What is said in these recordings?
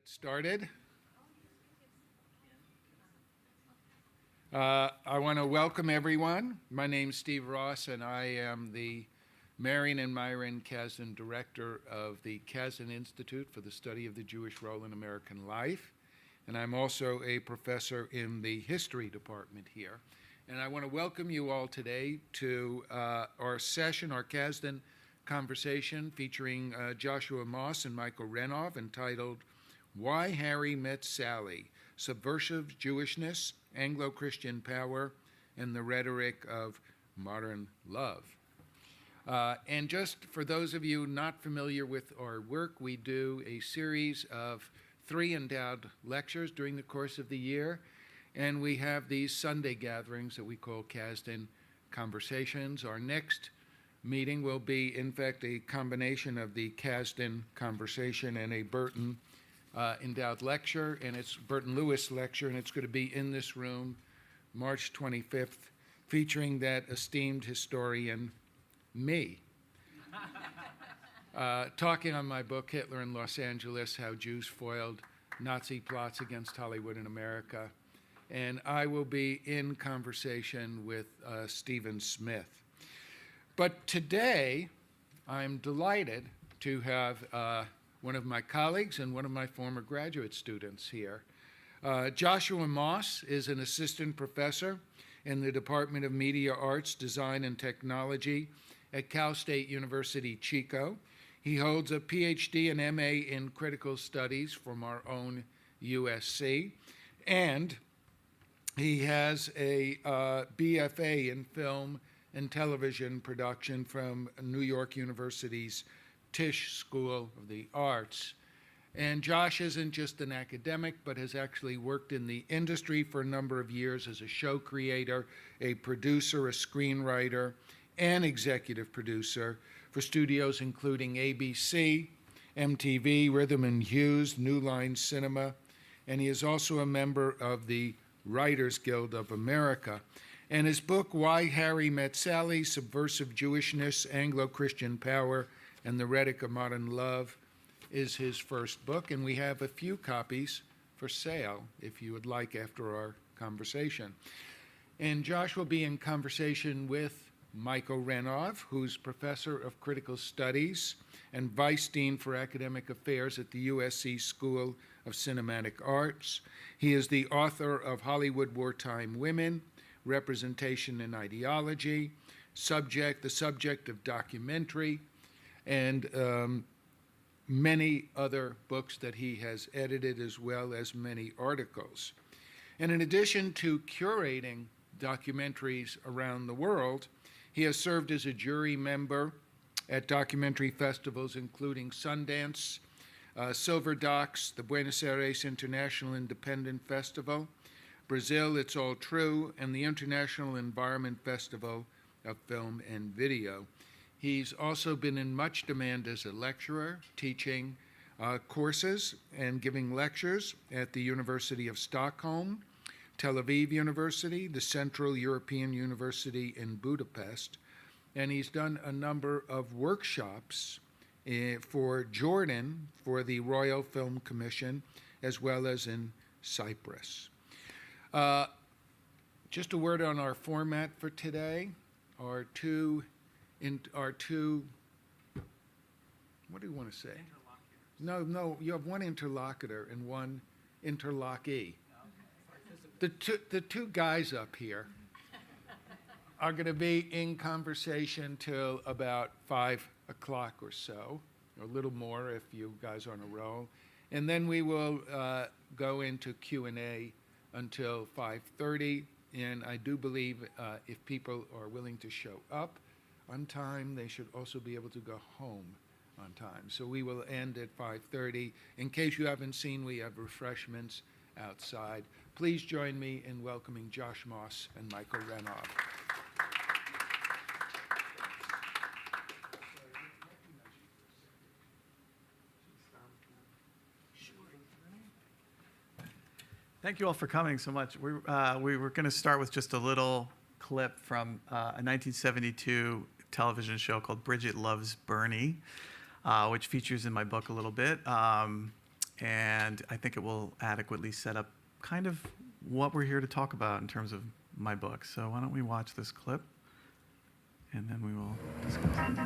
Started. I want to welcome everyone. My name's Steve Ross, and I am the Marion and Myron Casden Director of the Casden Institute for the Study of the Jewish Role in American Life. And I'm also a professor in the History Department here. And I want to welcome you all today to our session, our Casden conversation, featuring Joshua Moss and Michael Renov, entitled Why Harry Met Sally, Subversive Jewishness, Anglo-Christian Power, and the Rhetoric of Modern Love. And just for those of you not familiar with our work, we do a series of 3 endowed lectures during the course of the year, and we have these Sunday gatherings that we call Casden Conversations. Our next meeting will be, in fact, a combination of the Casden Conversation and a Burton endowed lecture, and it's Burton Lewis lecture, and it's going to be in this room March 25th, featuring that esteemed historian, me, talking on my book, Hitler in Los Angeles, How Jews Foiled Nazi Plots Against Hollywood and America. And I will be in conversation with Stephen Smith. But today, I'm delighted to have one of my colleagues and one of my former graduate students here. Joshua Moss is an assistant professor in the Department of Media Arts, Design, and Technology at Cal State University, Chico. He holds a PhD and MA in Critical Studies from our own USC, and he has a BFA in Film and Television Production from New York University's Tisch School of the Arts. And Josh isn't just an academic, but has actually worked in the industry for a number of years as a show creator, a producer, a screenwriter, and executive producer for studios including ABC, MTV, Rhythm and Hughes, New Line Cinema, and he is also a member of the Writers Guild of America. And his book, Why Harry Met Sally, Subversive Jewishness, Anglo-Christian Power, and the Rhetoric of Modern Love, is his first book, and we have a few copies for sale if you would like after our conversation. And Josh will be in conversation with Michael Renov, who's professor of critical studies and vice dean for academic affairs at the USC School of Cinematic Arts. He is the author of Hollywood Wartime Women, Representation and Ideology, the subject of documentary, and many other books that he has edited, as well as many articles. And in addition to curating documentaries around the world, he has served as a jury member at documentary festivals including Sundance, Silver Docs, the Buenos Aires International Independent Festival, Brazil, It's All True, and the International Environment Festival of Film and Video. He's also been in much demand as a lecturer, teaching courses and giving lectures at the University of Stockholm, Tel Aviv University, the Central European University in Budapest, and he's done a number of workshops for Jordan for the Royal Film Commission, as well as in Cyprus. Just a word on our format for today. Our two, what do you want to say? No, you have one interlocutor and one interlockee. The two guys up here are going to be in conversation till about 5 o'clock or so, or a little more if you guys are on a roll. And then we will go into Q&A until 5:30. And I do believe if people are willing to show up on time, they should also be able to go home on time. So we will end at 5:30. In case you haven't seen, we have refreshments outside. Please join me in welcoming Josh Moss and Michael Renov. Thank you all for coming so much. We were going to start with just a little clip from a 1972 television show called Bridget Loves Bernie, which features in my book a little bit. and I think it will adequately set up kind of what we're here to talk about in terms of my book. So why don't we watch this clip, and then we will discuss it.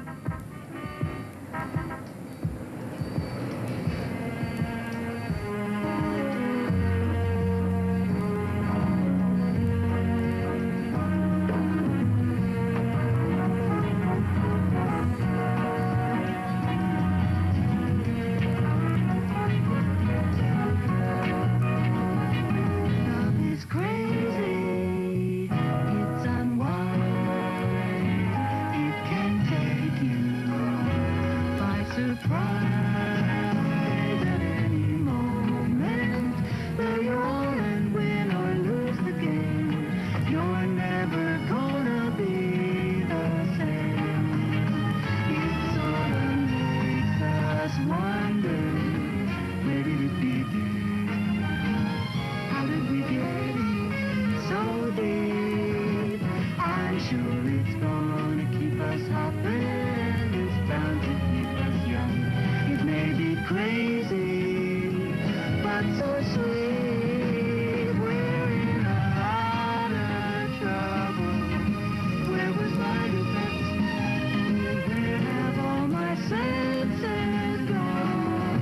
Love is crazy, it's unwind. It can take you by surprise at any moment. Where you are and win or lose the game, you're never gonna be the same. It sort of makes us wonder, where did it begin? How did we get in so deep? I'm sure it's gonna keep us happy, and it's bound to keep us young. It may be crazy, but so sweet. We're in a lot of trouble. Where was my defense? Where have all my senses gone?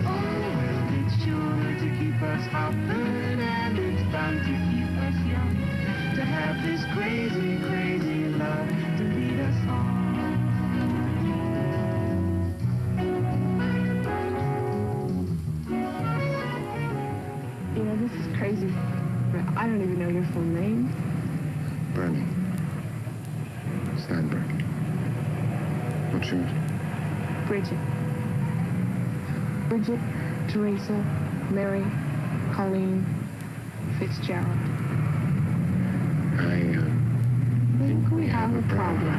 Oh, well, it's sure to keep us hopping, and it's bound to keep us young. To have this crazy, crazy love to lead us on. You know, this is crazy. I don't even know your full name. Bernie. Steinberg. What's yours? Bridget. Bridget, Teresa, Mary, Colleen, Fitzgerald. I Think we have a problem.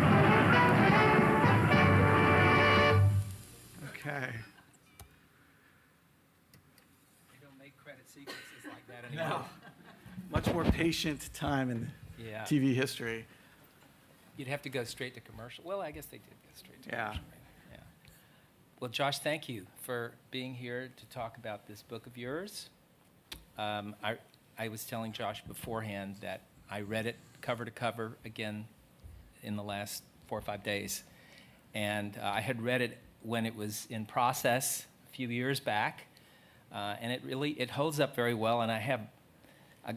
Okay. They don't make credit sequences like that anymore. Much more patient time in Yeah. TV history. You'd have to go straight to commercial. Well, I guess they did go straight to Yeah. commercial. Right? Yeah. Well, Josh, thank you for being here to talk about this book of yours. I was telling Josh beforehand that I read it cover to cover again in the last 4 or 5 days. And I had read it when it was in process a few years back. And it holds up very well. And I have a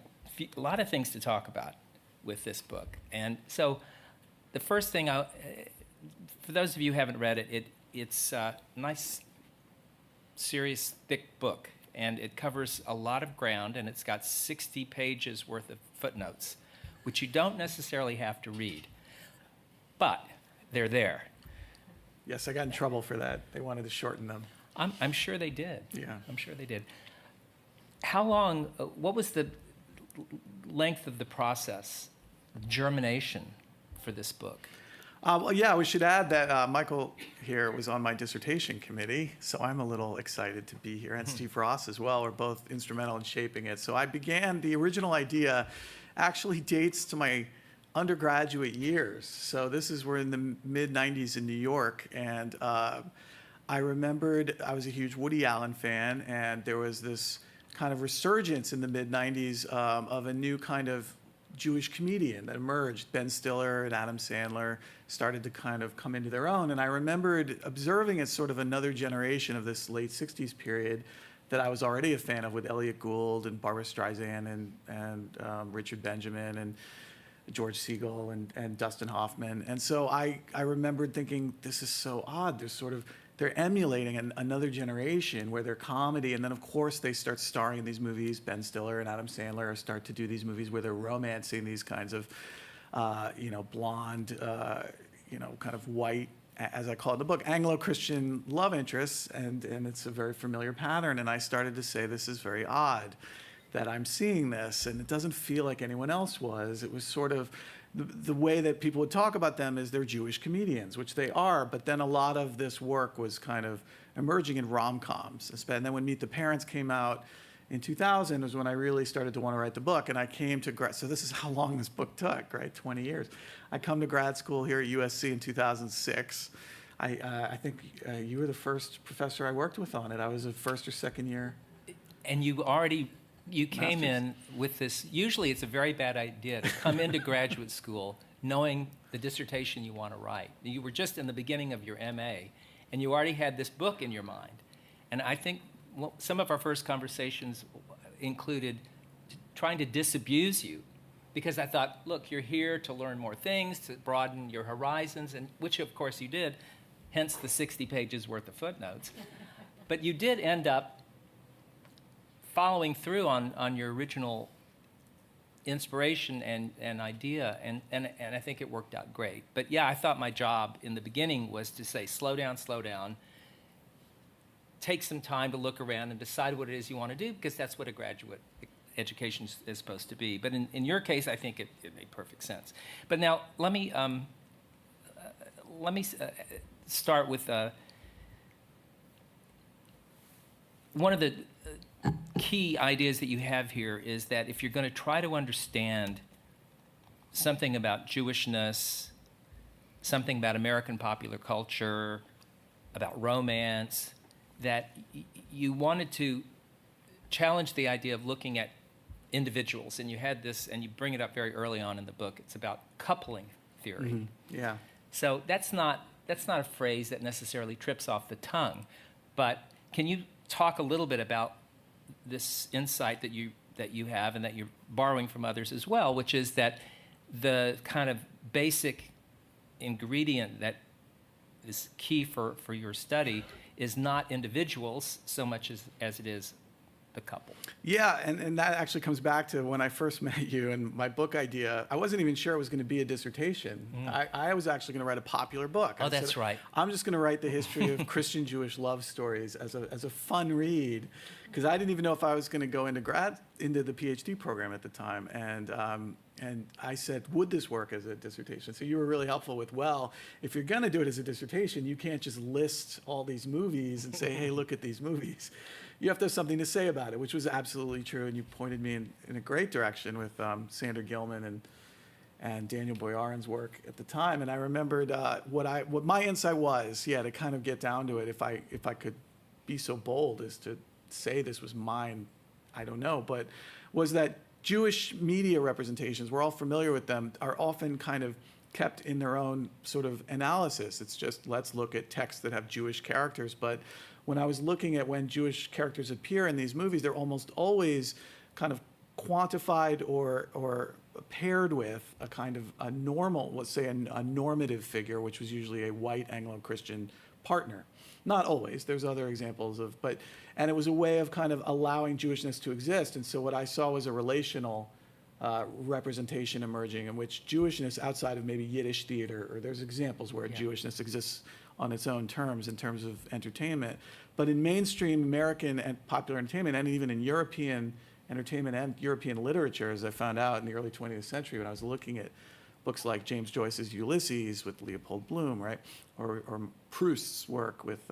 lot of things to talk about with this book. And so the first thing, for those of you who haven't read it, it's a nice, serious, thick book. And it covers a lot of ground, and it's got 60 pages worth of footnotes, which you don't necessarily have to read. But they're there. Yes, I got in trouble for that. They wanted to shorten them. I'm sure they did. Yeah. I'm sure they did. How long, what was the length of the process, germination for this book? Well, yeah, we should add that Michael here was on my dissertation committee, so I'm a little excited to be here, and Steve Ross as well. We're both instrumental in shaping it. So the original idea actually dates to my undergraduate years. So we're in the mid-'90s in New York, and I remembered I was a huge Woody Allen fan, and there was this kind of resurgence in the mid-'90s of a new kind of Jewish comedian that emerged. Ben Stiller and Adam Sandler started to kind of come into their own. And I remembered observing as sort of another generation of this late 60s period that I was already a fan of, with Elliot Gould and Barbra Streisand and Richard Benjamin and George Segal and Dustin Hoffman. And so I remembered thinking, this is so odd. They're emulating another generation where they're comedy, and then of course they start starring in these movies. Ben Stiller and Adam Sandler start to do these movies where they're romancing these kinds of, blonde, kind of white, as I call it in the book, Anglo-Christian love interests, and it's a very familiar pattern. And I started to say, this is very odd that I'm seeing this, and it doesn't feel like anyone else was. It was sort of the way that people would talk about them is they're Jewish comedians, which they are, but then a lot of this work was kind of emerging in rom-coms. And then when Meet the Parents came out in 2000 was when I really started to want to write the book, and I came to so this is how long this book took, right? 20 years. I come to grad school here at USC in 2006. I think you were the first professor I worked with on it. I was a first or second year. And you came in with this, usually it's a very bad idea to come into graduate school knowing the dissertation you want to write. You were just in the beginning of your MA, and you already had this book in your mind. And I think some of our first conversations included trying to disabuse you, because I thought, look, you're here to learn more things, to broaden your horizons, and which of course you did, hence the 60 pages worth of footnotes. But you did end up following through on your original inspiration and idea, and I think it worked out great. But yeah, I thought my job in the beginning was to say, slow down, take some time to look around and decide what it is you want to do, because that's what a graduate education is supposed to be. But in your case, I think it made perfect sense. But now let me start with one of the key ideas that you have here is that if you're going to try to understand something about Jewishness, something about American popular culture, about romance, that you wanted to challenge the idea of looking at individuals. And you had this, and you bring it up very early on in the book. It's about coupling theory. Mm-hmm. Yeah. So that's not a phrase that necessarily trips off the tongue. But can you talk a little bit about this insight that you have and that you're borrowing from others as well, which is that the kind of basic ingredient that is key for your study is not individuals so much as it is the couple. Yeah, and that actually comes back to when I first met you and my book idea. I wasn't even sure it was going to be a dissertation. I was actually going to write a popular book. Oh, I that's said, right. I'm just going to write the history of Christian Jewish love stories as a fun read, because I didn't even know if I was going to go into the PhD program at the time. And I said, would this work as a dissertation? So you were really helpful with, well, if you're going to do it as a dissertation, you can't just list all these movies and say, hey, look at these movies. You have to have something to say about it, which was absolutely true. And you pointed me in a great direction with Sander Gilman and Daniel Boyarin's work at the time. And I remembered what my insight was, to kind of get down to it, if I could be so bold as to say this was mine, I don't know, but was that Jewish media representations, we're all familiar with them, are often kind of kept in their own sort of analysis. It's just, let's look at texts that have Jewish characters. But when I was looking at when Jewish characters appear in these movies, they're almost always kind of quantified or paired with a kind of a normal, let's say a normative figure, which was usually a white Anglo-Christian partner. Not always, there's other examples and it was a way of kind of allowing Jewishness to exist. And so what I saw was a relational representation emerging in which Jewishness outside of maybe Yiddish theater, or there's examples where Jewishness exists on its own terms in terms of entertainment. But in mainstream American and popular entertainment, and even in European entertainment and European literature, as I found out in the early 20th century when I was looking at books like James Joyce's Ulysses with Leopold Bloom, right? Or Proust's work with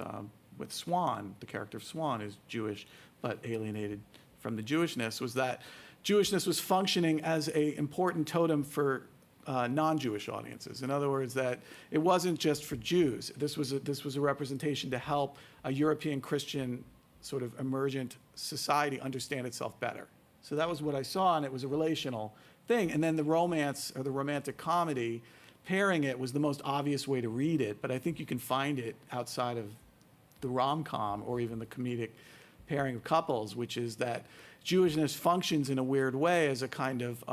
Swann, the character of Swann is Jewish but alienated from the Jewishness, was that Jewishness was functioning as an important totem for non-Jewish audiences. In other words, that it wasn't just for Jews. This was a representation to help a European Christian sort of emergent society understand itself better. So that was what I saw, and it was a relational thing. And then the romance or the romantic comedy, pairing it was the most obvious way to read it, but I think you can find it outside of the rom-com or even the comedic pairing of couples, which is that Jewishness functions in a weird way as a kind of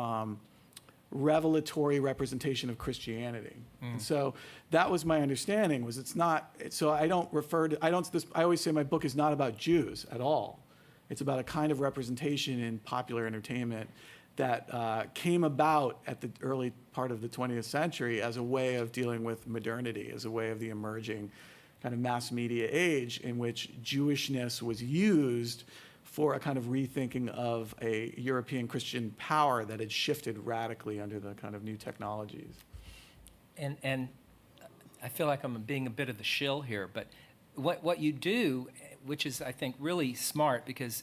revelatory representation of Christianity. And so that was my understanding, was it's not, so I always say my book is not about Jews at all. It's about a kind of representation in popular entertainment that came about at the early part of the 20th century as a way of dealing with modernity, as a way of the emerging kind of mass media age in which Jewishness was used for a kind of rethinking of a European Christian power that had shifted radically under the kind of new technologies. And I feel like I'm being a bit of the shill here, but what you do, which is, I think, really smart, because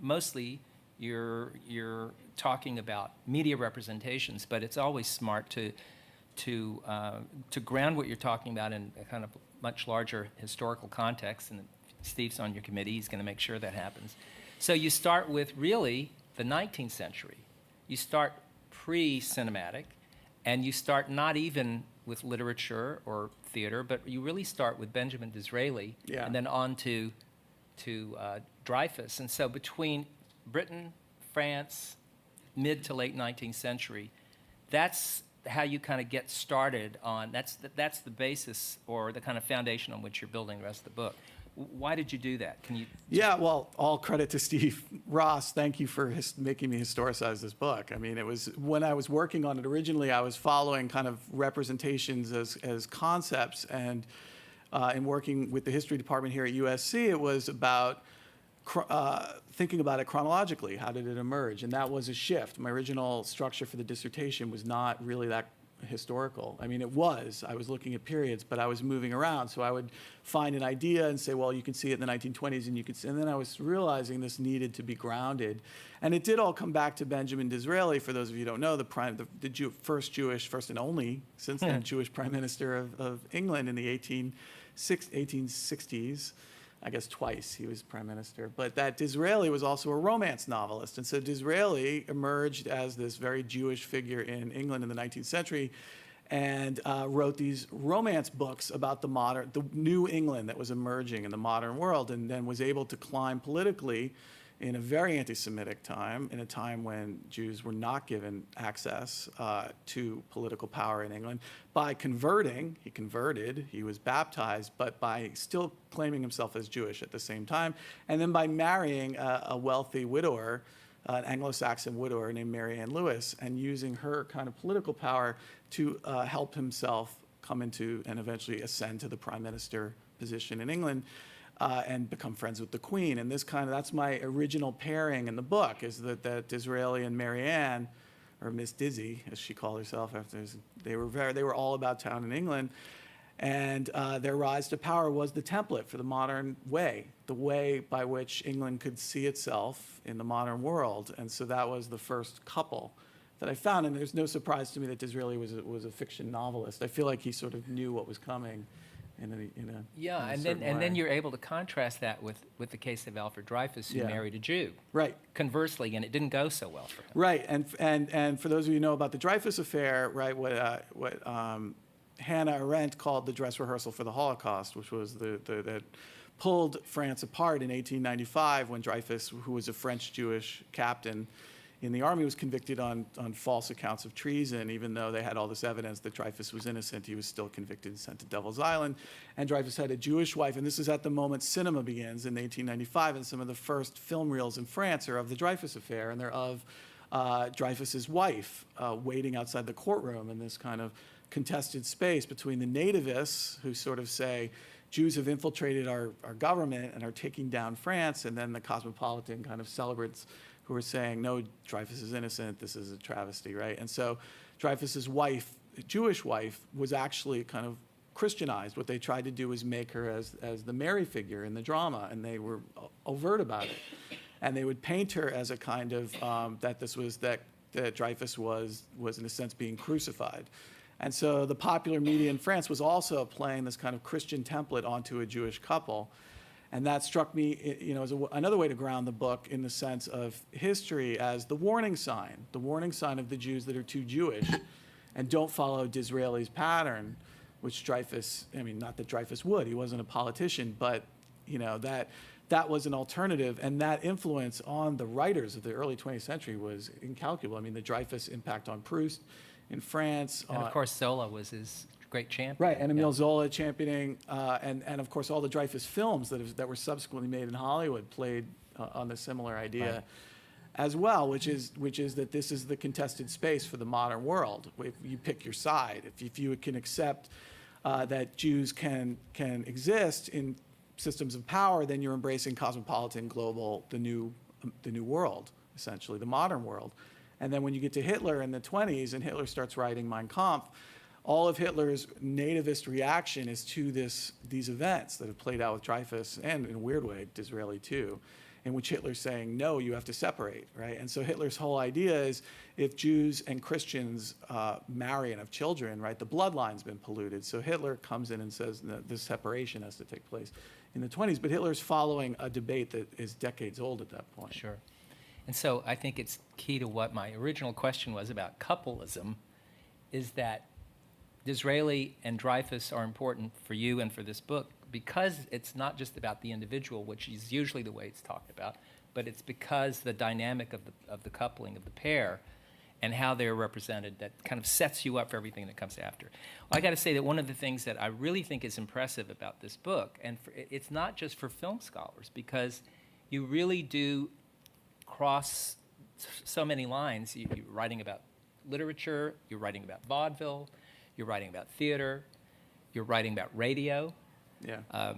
mostly you're talking about media representations, but it's always smart to ground what you're talking about in a kind of much larger historical context, and Steve's on your committee, he's going to make sure that happens. So you start with really the 19th century. You start pre-cinematic, and you start not even with literature or theater, but you really start with Benjamin Disraeli, Yeah. and then on to Dreyfus. And so between Britain, France, mid to late 19th century, that's how you kind of get started on, that's the basis or the kind of foundation on which you're building the rest of the book. Why did you do that? Can you? Yeah, well, all credit to Steve Ross. Thank you for making me historicize this book. I mean, it was when I was working on it originally, I was following kind of representations as concepts, and in working with the history department here at USC, it was about thinking about it chronologically. How did it emerge? And that was a shift. My original structure for the dissertation was not really that historical. I mean, it was. I was looking at periods, but I was moving around. So I would find an idea and say, well, you can see it in the 1920s, and you could see, and then I was realizing this needed to be grounded. And it did all come back to Benjamin Disraeli. For those of you who don't know, the first and only, since then, Jewish prime minister of England in the 1860s. I guess twice he was prime minister. But that Disraeli was also a romance novelist. And so Disraeli emerged as this very Jewish figure in England in the 19th century and wrote these romance books about the new England that was emerging in the modern world, and then was able to climb politically in a very anti-Semitic time, in a time when Jews were not given access to political power in England, by converting. He converted, he was baptized, but by still claiming himself as Jewish at the same time, and then by marrying a wealthy widower, an Anglo-Saxon widower named Mary Ann Lewis, and using her kind of political power to help himself come into and eventually ascend to the prime minister position in England. And become friends with the Queen. And that's my original pairing in the book, is that Disraeli and Mary Ann, or Miss Dizzy, as she called herself, they were all about town in England. And their rise to power was the template for the modern way, the way by which England could see itself in the modern world. And so that was the first couple that I found. And there's no surprise to me that Disraeli was a fiction novelist. I feel like he sort of knew what was coming. Yeah, and then you're able to contrast that with the case of Alfred Dreyfus, who married a Jew. Right. Conversely, and it didn't go so well for him. Right, and for those of you who know about the Dreyfus affair, right, what Hannah Arendt called the dress rehearsal for the Holocaust, which was that pulled France apart in 1895 when Dreyfus, who was a French Jewish captain in the army, was convicted on false accounts of treason. Even though they had all this evidence that Dreyfus was innocent, he was still convicted and sent to Devil's Island. And Dreyfus had a Jewish wife, and this is at the moment cinema begins in 1895, and some of the first film reels in France are of the Dreyfus affair, and they're of Dreyfus's wife waiting outside the courtroom in this kind of contested space between the nativists, who sort of say, Jews have infiltrated our government and are taking down France, and then the cosmopolitan kind of celebrants who were saying, no, Dreyfus is innocent, this is a travesty, right? And so Dreyfus's wife, Jewish wife, was actually kind of Christianized. What they tried to do was make her as the Mary figure in the drama, and they were overt about it. And they would paint her as a kind of, that Dreyfus was in a sense being crucified. And so the popular media in France was also playing this kind of Christian template onto a Jewish couple. And that struck me, as another way to ground the book in the sense of history as the warning sign of the Jews that are too Jewish and don't follow Disraeli's pattern, which Dreyfus, not that Dreyfus would, he wasn't a politician, but, that was an alternative. And that influence on the writers of the early 20th century was incalculable. The Dreyfus impact on Proust in France. And of course, Zola was his great champion. Right, and Emile Zola championing, and of course all the Dreyfus films that were subsequently made in Hollywood played on the similar idea as well, which is that this is the contested space for the modern world. If you pick your side, if you can accept that Jews can exist in systems of power, then you're embracing cosmopolitan, global, the new world, essentially, the modern world. And then when you get to Hitler in the 1920s, and Hitler starts writing Mein Kampf, all of Hitler's nativist reaction is to these events that have played out with Dreyfus, and in a weird way, Disraeli too, in which Hitler's saying, no, you have to separate, right? And so Hitler's whole idea is if Jews and Christians marry and have children, right, the bloodline's been polluted. So Hitler comes in and says that this separation has to take place in the 20s. But Hitler's following a debate that is decades old at that point. Sure. And so I think it's key to what my original question was about coupleism, is that Disraeli and Dreyfus are important for you and for this book because it's not just about the individual, which is usually the way it's talked about, but it's because the dynamic of the coupling of the pair and how they're represented that kind of sets you up for everything that comes after. Well, I got to say that one of the things that I really think is impressive about this book, and it's not just for film scholars, because you really do cross so many lines. You're writing about literature, you're writing about vaudeville, you're writing about theater, you're writing about radio. Yeah.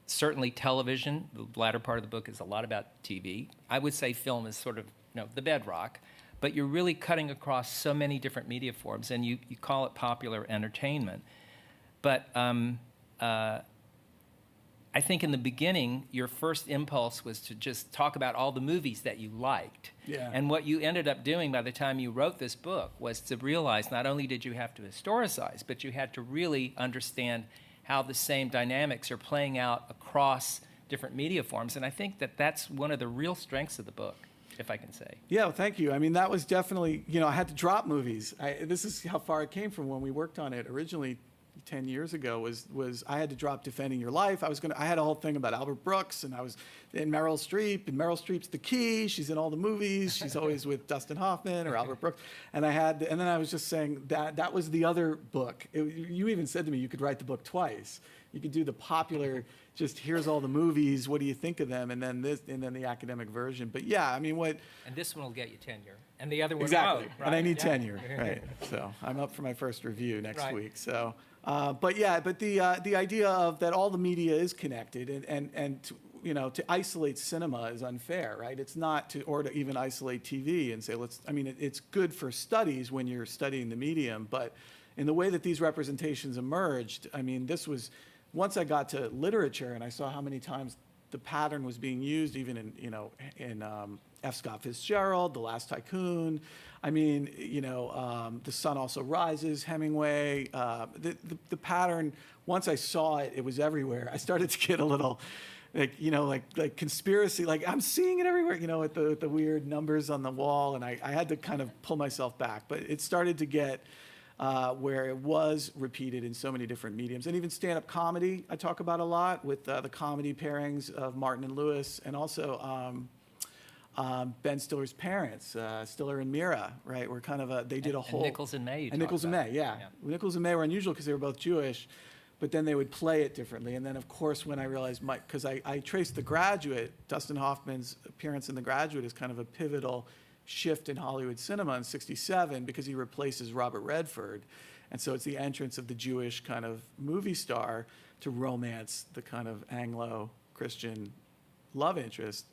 Certainly television. The latter part of the book is a lot about TV. I would say film is sort of the bedrock, but you're really cutting across so many different media forms, and you call it popular entertainment. But I think in the beginning, your first impulse was to just talk about all the movies that you liked. Yeah. And what you ended up doing by the time you wrote this book was to realize not only did you have to historicize, but you had to really understand how the same dynamics are playing out across different media forms. And I think that that's one of the real strengths of the book, if I can say. Yeah, well, thank you. I mean, that was definitely, I had to drop movies. This is how far it came from when we worked on it originally 10 years ago was I had to drop Defending Your Life. I had a whole thing about Albert Brooks, and I was in Meryl Streep, and Meryl Streep's the key. She's in all the movies. She's always with Dustin Hoffman or Albert Brooks. And then I was just saying that was the other book. You even said to me you could write the book twice. You could do the popular, just here's all the movies, what do you think of them, and then the academic version. But yeah, I mean, And this one will get you tenure, and the other one exactly, won't, and I right? need Yeah. tenure, right? So I'm up for my first review next Right. week. So, but the idea of that all the media is connected, and to isolate cinema is unfair, right? It's not or to even isolate TV and say it's good for studies when you're studying the medium, but in the way that these representations emerged, I mean, this was once I got to literature and I saw how many times the pattern was being used, even in F. Scott Fitzgerald, The Last Tycoon. I mean, The Sun Also Rises, Hemingway. The pattern, once I saw it, it was everywhere. I started to get a little, like conspiracy, like I'm seeing it everywhere, with the weird numbers on the wall, and I had to kind of pull myself back. But it started to get where it was repeated in so many different mediums. And even stand-up comedy I talk about a lot with the comedy pairings of Martin and Lewis, and also Ben Stiller's parents, Stiller and Mira, right? Were kind of they did a whole... And Nichols and May. And Nichols and May, yeah. Nichols and May were unusual because they were both Jewish, but then they would play it differently. And then, of course, when I realized, because I traced The Graduate, Dustin Hoffman's appearance in The Graduate is kind of a pivotal shift in Hollywood cinema in '67 because he replaces Robert Redford. And so it's the entrance of the Jewish kind of movie star to romance the kind of Anglo-Christian love interest.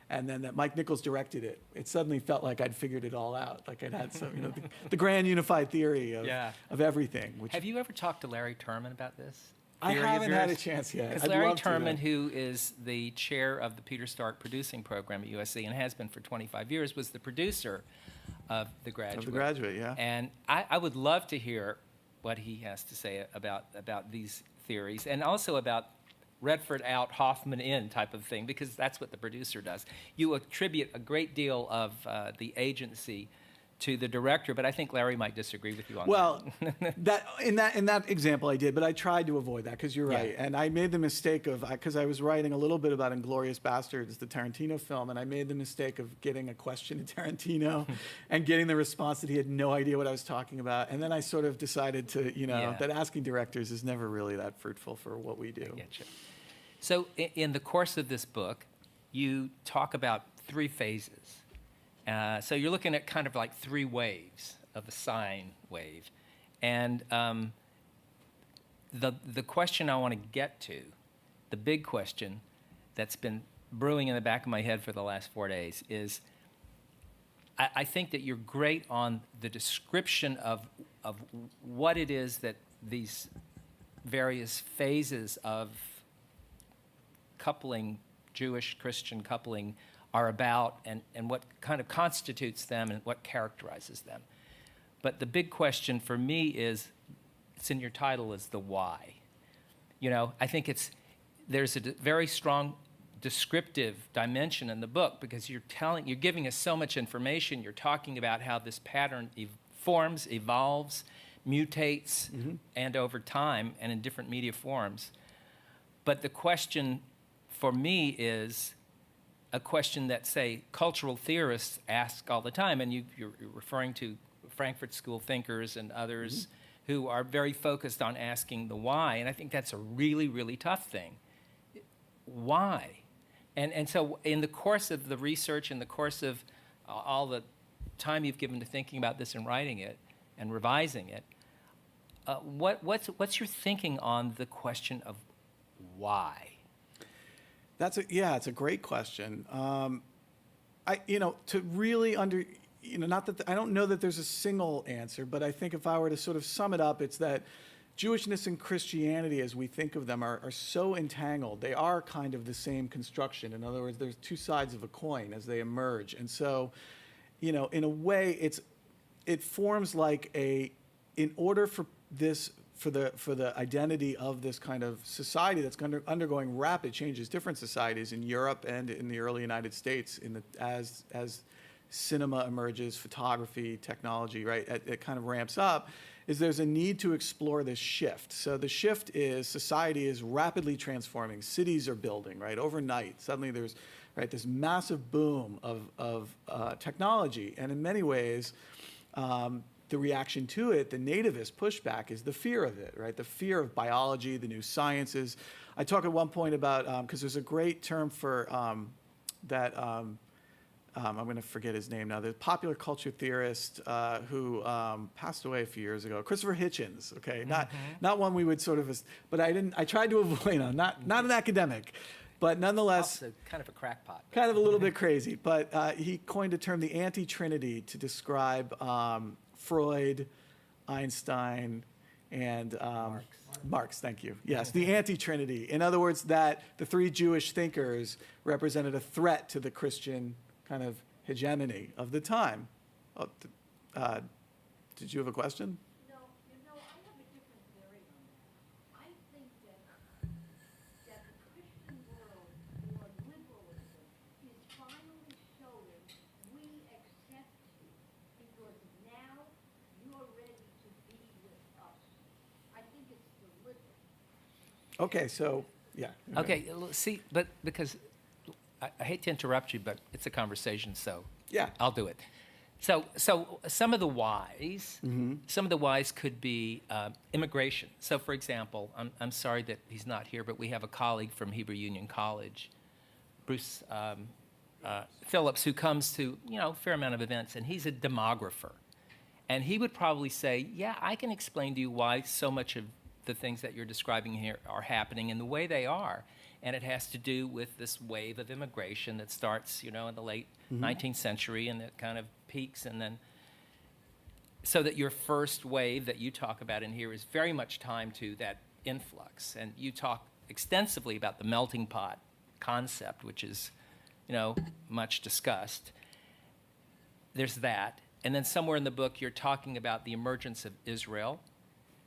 And then that Mike Nichols directed it. It suddenly felt like I'd figured it all out. Like I'd had some, the grand unified theory of everything. Which Have you ever talked to Larry Terman about this? I theory of haven't had a yours? chance yet. Because I'd Larry love to, Terman, though. who is the chair of the Peter Stark producing program at USC and has been for 25 years, was the producer of The Graduate. Of The Graduate, yeah. And I would love to hear what he has to say about these theories, and also about Redford out, Hoffman in type of thing, because that's what the producer does. You attribute a great deal of the agency to the director, but I think Larry might disagree with you on Well, that. in that example I did, but I tried to avoid that because you're Yeah. right. And I made the mistake of, because I was writing a little bit about Inglourious Basterds, the Tarantino film, and I made the mistake of getting a question to Tarantino and getting the response that he had no idea what I was talking about. And then I sort of decided to, Yeah. that asking directors is never really that fruitful for what we do. Getcha. So in the course of this book, you talk about 3 phases. So you're looking at kind of like 3 waves of a sine wave. And the question I want to get to, the big question that's been brewing in the back of my head for the last 4 days is, I think that you're great on the description of what it is that these various phases of coupling Jewish-Christian coupling are about and what kind of constitutes them and what characterizes them. But the big question for me is, it's in your title, is the why. You know, I think there's a very strong descriptive dimension in the book because you're giving us so much information. You're talking about how this pattern forms, evolves, mutates, and over time, and in different media forms. But the question for me is a question that, say, cultural theorists ask all the time, and you're referring to Frankfurt School thinkers and others who are very focused on asking the why, and I think that's a really, really tough thing. Why? And so in the course of the research, in the course of all the time you've given to thinking about this and writing it and revising it, what's your thinking on the question of why? It's a great question. To really not that I don't know that there's a single answer, but I think if I were to sort of sum it up, it's that Jewishness and Christianity, as we think of them, are so entangled. They are kind of the same construction. In other words, there's two sides of a coin as they emerge. And so, in a way, it forms like in order for the identity of this kind of society that's undergoing rapid changes, different societies in Europe and in the early United States, as cinema emerges, photography, technology, right, it kind of ramps up, is there's a need to explore this shift. So the shift is society is rapidly transforming. Cities are building, right, overnight. Suddenly there's, right, this massive boom of technology. And in many ways, the reaction to it, the nativist pushback, is the fear of it, right? The fear of biology, the new sciences. I talk at one point about, because there's a great term for that, I'm going to forget his name now, the popular culture theorist who passed away a few years ago, Christopher Hitchens, okay? Not one we would sort of, but I tried to avoid him, not an academic, but nonetheless. Also kind of a crackpot. Kind of a little bit crazy, but he coined a term, the anti-trinity, to describe Freud, Einstein, and Marx, thank you. Yes, the anti-trinity. In other words, that the three Jewish thinkers represented a threat to the Christian kind of hegemony of the time. Did you have a question? No, I have a different theory on that. I think that the Christian world, or liberalism, is finally showing we accept you because now you're ready to be with us. I think it's deliberate. Okay, so, yeah. Okay, see, but because I hate to interrupt you, but it's a conversation, so Yeah. I'll do it. So some of the whys, could be immigration. So, for example, I'm sorry that he's not here, but we have a colleague from Hebrew Union College, Bruce Phillips, who comes to a fair amount of events, and he's a demographer, and he would probably say, "Yeah, I can explain to you why so much of the things that you're describing here are happening in the way they are." And it has to do with this wave of immigration that starts, in the late 19th century, and it kind of peaks, and then so that your first wave that you talk about in here is very much timed to that influx. And you talk extensively about the melting pot concept, which is, much discussed. There's that. And then somewhere in the book, you're talking about the emergence of Israel.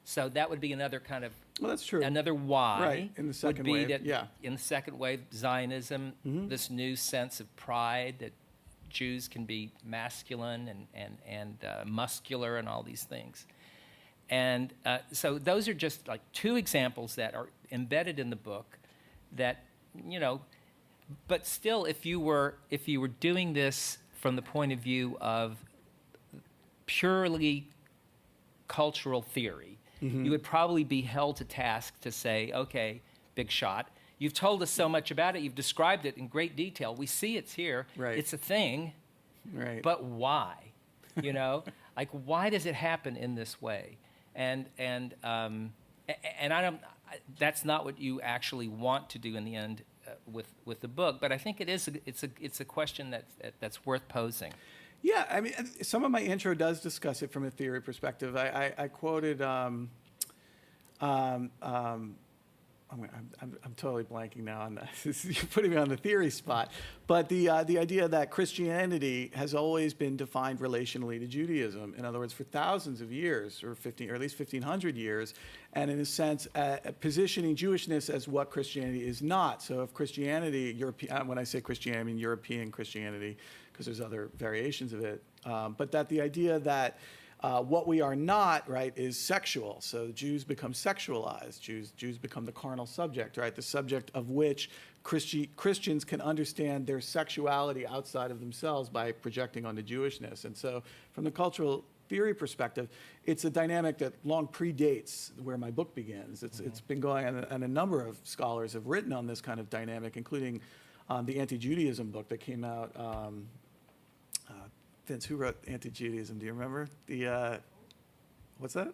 So that would be another kind of Well, that's true. another why. Right, in the second would be wave, that yeah. in the second wave, Zionism, this new sense of pride that Jews can be masculine and muscular and all these things. And so those are just like two examples that are embedded in the book that, but still, if you were doing this from the point of view of purely cultural theory, you would probably be held to task to say, okay, big shot, you've told us so much about it, you've described it in great detail, we see it's here, Right. it's a thing, Right. but why? Like, why does it happen in this way? And I don't, that's not what you actually want to do in the end with the book, but I think it's a question that's worth posing. Yeah, I mean, some of my intro does discuss it from a theory perspective. I quoted, I'm totally blanking now on that. You're putting me on the theory spot. But the idea that Christianity has always been defined relationally to Judaism. In other words, for thousands of years, or at least 1,500 years, and in a sense, positioning Jewishness as what Christianity is not. So if Christianity, when I say Christianity, I mean European Christianity, because there's other variations of it. But that the idea that what we are not, right, is sexual. So Jews become sexualized. Jews become the carnal subject, right? The subject of which Christians can understand their sexuality outside of themselves by projecting onto Jewishness. And so from the cultural theory perspective, it's a dynamic that long predates where my book begins. It's been going, and a number of scholars have written on this kind of dynamic, including the anti-Judaism book that came out. Vince, who wrote Anti-Judaism? Do you remember? What's that?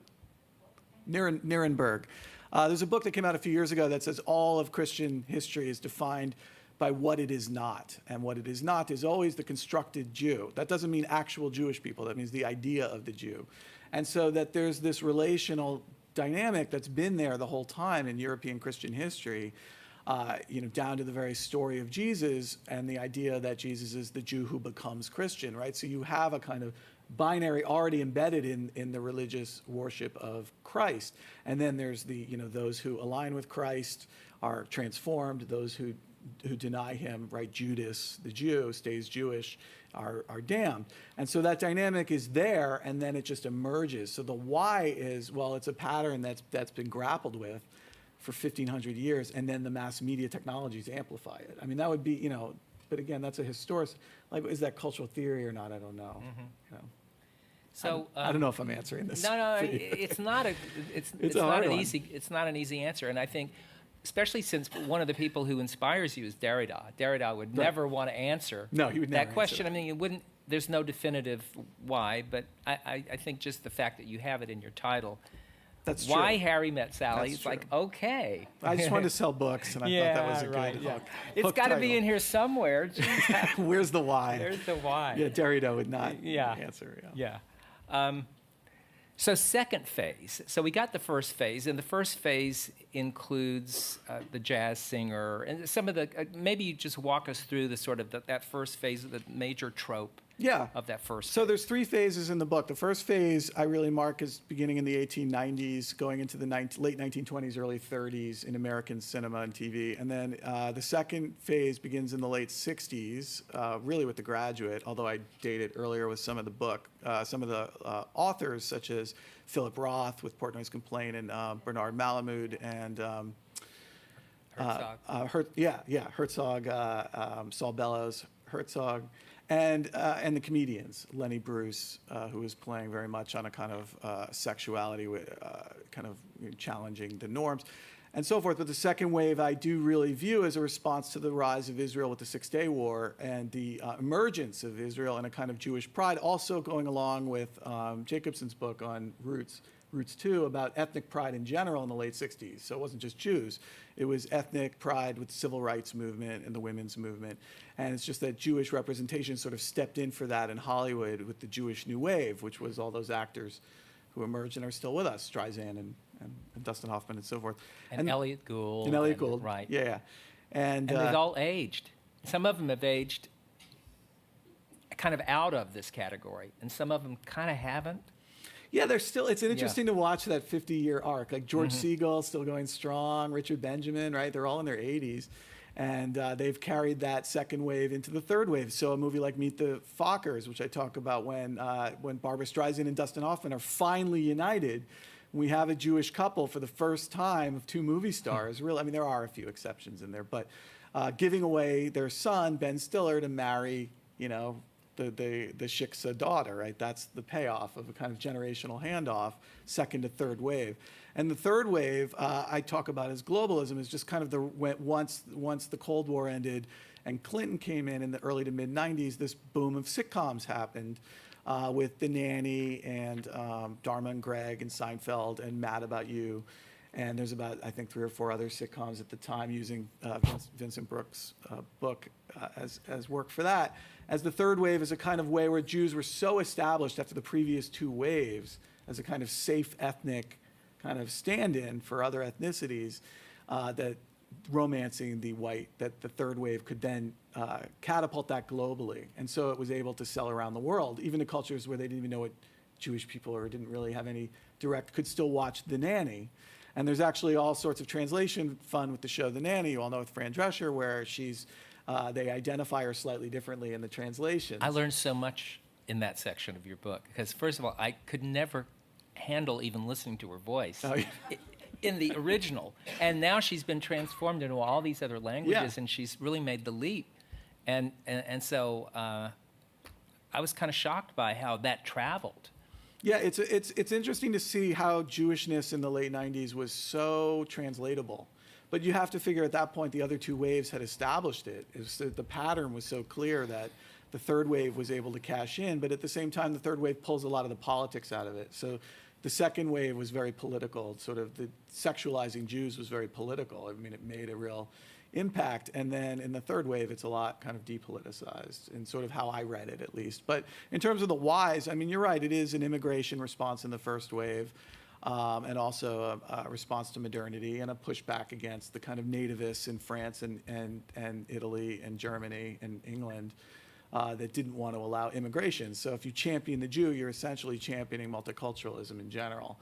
Nirenberg. There's a book that came out a few years ago that says all of Christian history is defined by what it is not. And what it is not is always the constructed Jew. That doesn't mean actual Jewish people. That means the idea of the Jew. And so that there's this relational dynamic that's been there the whole time in European Christian history, down to the very story of Jesus and the idea that Jesus is the Jew who becomes Christian, right? So you have a kind of binary already embedded in the religious worship of Christ. And then there's those who align with Christ are transformed, those who deny him, right? Judas, the Jew, stays Jewish, are damned. And so that dynamic is there, and then it just emerges. So the why is, well, it's a pattern that's been grappled with for 1,500 years, and then the mass media technologies amplify it. I mean, that would be, but again, that's a historic, like, is that cultural theory or not? I don't know. So I don't know if I'm answering this. No, it's not an easy answer, and I think, especially since one of the people who inspires you is Derrida. Derrida would never want to answer No, he would never that question. answer that. I mean, it wouldn't. There's no definitive why, but I think just the fact that you have it in your title. That's true. Why Harry Met Sally? That's It's true. like, okay. I just wanted to sell books, and I thought that was a good hook. It's got to be in here somewhere. Where's the why? There's the why. Yeah, Derrida would not Yeah. answer. Yeah. So second phase. So we got the first phase, and the first phase includes the jazz singer and some of the. Maybe you just walk us through the sort of that first phase of the major trope. Yeah. Of that first. So phase. there's three phases in the book. The first phase I really mark as beginning in the 1890s, going into the late 1920s, early 30s in American cinema and TV. And then the second phase begins in the late 60s, really with The Graduate, although I dated earlier with some of the book, some of the authors such as Philip Roth with Portnoy's Complaint and Bernard Malamud and Herzog. Herzog, Saul Bellows, Herzog. And the comedians, Lenny Bruce, who was playing very much on a kind of sexuality, kind of challenging the norms, and so forth. But the second wave I do really view as a response to the rise of Israel with the Six-Day War and the emergence of Israel and a kind of Jewish pride, also going along with Jacobson's book on Roots 2, about ethnic pride in general in the late 60s. So it wasn't just Jews. It was ethnic pride with the civil rights movement and the women's movement. And it's just that Jewish representation sort of stepped in for that in Hollywood with the Jewish New Wave, which was all those actors who emerged and are still with us, Streisand and Dustin Hoffman and so forth. And Elliot Gould. And Elliot Gould. Right. Yeah. And they've all aged. Some of them have aged kind of out of this category, and some of them kind of haven't. Yeah, they're still, it's interesting to watch that 50-year arc. Like George Segal still going strong, Richard Benjamin, right? They're all in their 80s. And they've carried that second wave into the third wave. So a movie like Meet the Fockers, which I talk about when Barbra Streisand and Dustin Hoffman are finally united, we have a Jewish couple for the first time of two movie stars. Really, I mean, there are a few exceptions in there, but giving away their son, Ben Stiller, to marry, the Shiksa daughter, right? That's the payoff of a kind of generational handoff, second to third wave. And the third wave I talk about as globalism is just kind of once the Cold War ended and Clinton came in the early to mid 90s, this boom of sitcoms happened with The Nanny and Dharma and Greg and Seinfeld and Mad About You. And there's about, I think, 3 or 4 other sitcoms at the time using Vincent Brooks' book as work for that. As the third wave is a kind of way where Jews were so established after the previous 2 waves as a kind of safe ethnic kind of stand-in for other ethnicities, that romancing the white, that the third wave could then catapult that globally. And so it was able to sell around the world, even to cultures where they didn't even know what Jewish people or didn't really have any direct, could still watch The Nanny. And there's actually all sorts of translation fun with the show The Nanny, you all know with Fran Drescher, where they identify her slightly differently in the translations. I learned so much in that section of your book because, first of all, I could never handle even listening to her voice Oh, yeah. in the original. And now she's been transformed into all these other languages, Yeah. and she's really made the leap. And so I was kind of shocked by how that traveled. Yeah, it's interesting to see how Jewishness in the late 90s was so translatable. But you have to figure at that point the other two waves had established it. The pattern was so clear that the third wave was able to cash in, but at the same time, the third wave pulls a lot of the politics out of it. So the second wave was very political. Sort of the sexualizing Jews was very political. I mean, it made a real impact. And then in the third wave, it's a lot kind of depoliticized, in sort of how I read it, at least. But in terms of the whys, I mean, you're right. It is an immigration response in the first wave, and also a response to modernity and a pushback against the kind of nativists in France and Italy and Germany and England that didn't want to allow immigration. So if you champion the Jew, you're essentially championing multiculturalism in general.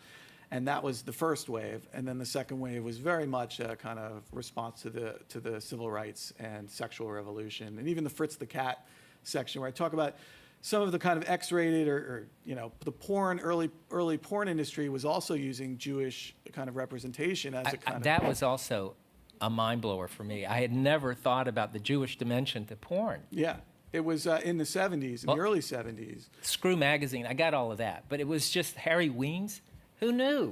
And that was the first wave. And then the second wave was very much a kind of response to the civil rights and sexual revolution. And even the Fritz the Cat section, where I talk about some of the kind of X-rated or the early porn industry was also using Jewish kind of representation as a kind of... That was also a mind blower for me. I had never thought about the Jewish dimension to porn. Yeah. It was in the 70s, the early 70s. Screw Magazine, I got all of that. But it was just Harry Weems. Who knew?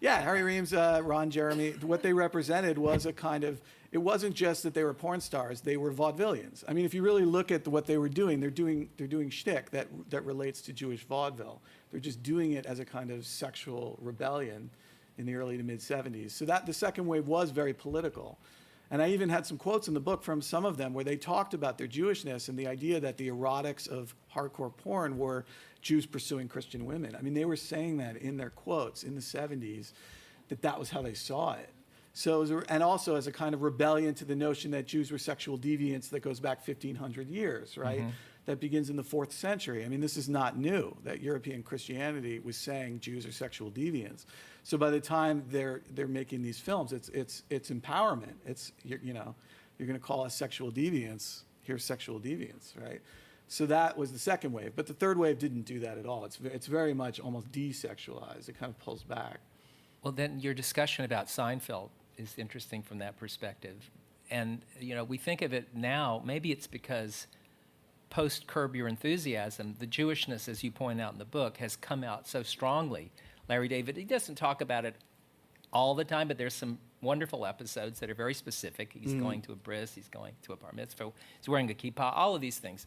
Yeah, Harry Reams, Ron Jeremy, what they represented was a kind of, it wasn't just that they were porn stars, they were vaudevillians. I mean, if you really look at what they were doing, they're doing shtick that relates to Jewish vaudeville. They're just doing it as a kind of sexual rebellion in the early to mid 70s. So that the second wave was very political. And I even had some quotes in the book from some of them where they talked about their Jewishness and the idea that the erotics of hardcore porn were Jews pursuing Christian women. I mean, they were saying that in their quotes in the 70s, that was how they saw it. So, and also as a kind of rebellion to the notion that Jews were sexual deviants that goes back 1,500 years, right? Mm-hmm. That begins in the 4th century. I mean, this is not new, that European Christianity was saying Jews are sexual deviants. So by the time they're making these films, it's empowerment. It's, you're going to call us sexual deviants. Here's sexual deviants, right? So that was the second wave. But the third wave didn't do that at all. It's very much almost desexualized. It kind of pulls back. Well, then your discussion about Seinfeld is interesting from that perspective. And, we think of it now, maybe it's because post Curb Your Enthusiasm, the Jewishness, as you point out in the book, has come out so strongly. Larry David, he doesn't talk about it all the time, but there's some wonderful episodes that are very specific. He's going to a bris, he's going to a bar mitzvah, he's wearing a kippah, all of these things.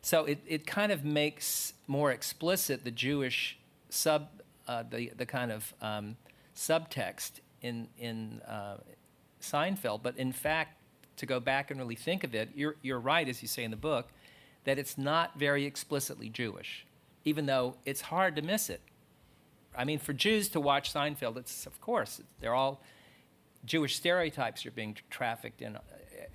So it kind of makes more explicit the Jewish the kind of subtext in Seinfeld. But in fact, to go back and really think of it, you're right, as you say in the book, that it's not very explicitly Jewish, even though it's hard to miss it. I mean, for Jews to watch Seinfeld, it's, of course, they're all Jewish stereotypes are being trafficked in at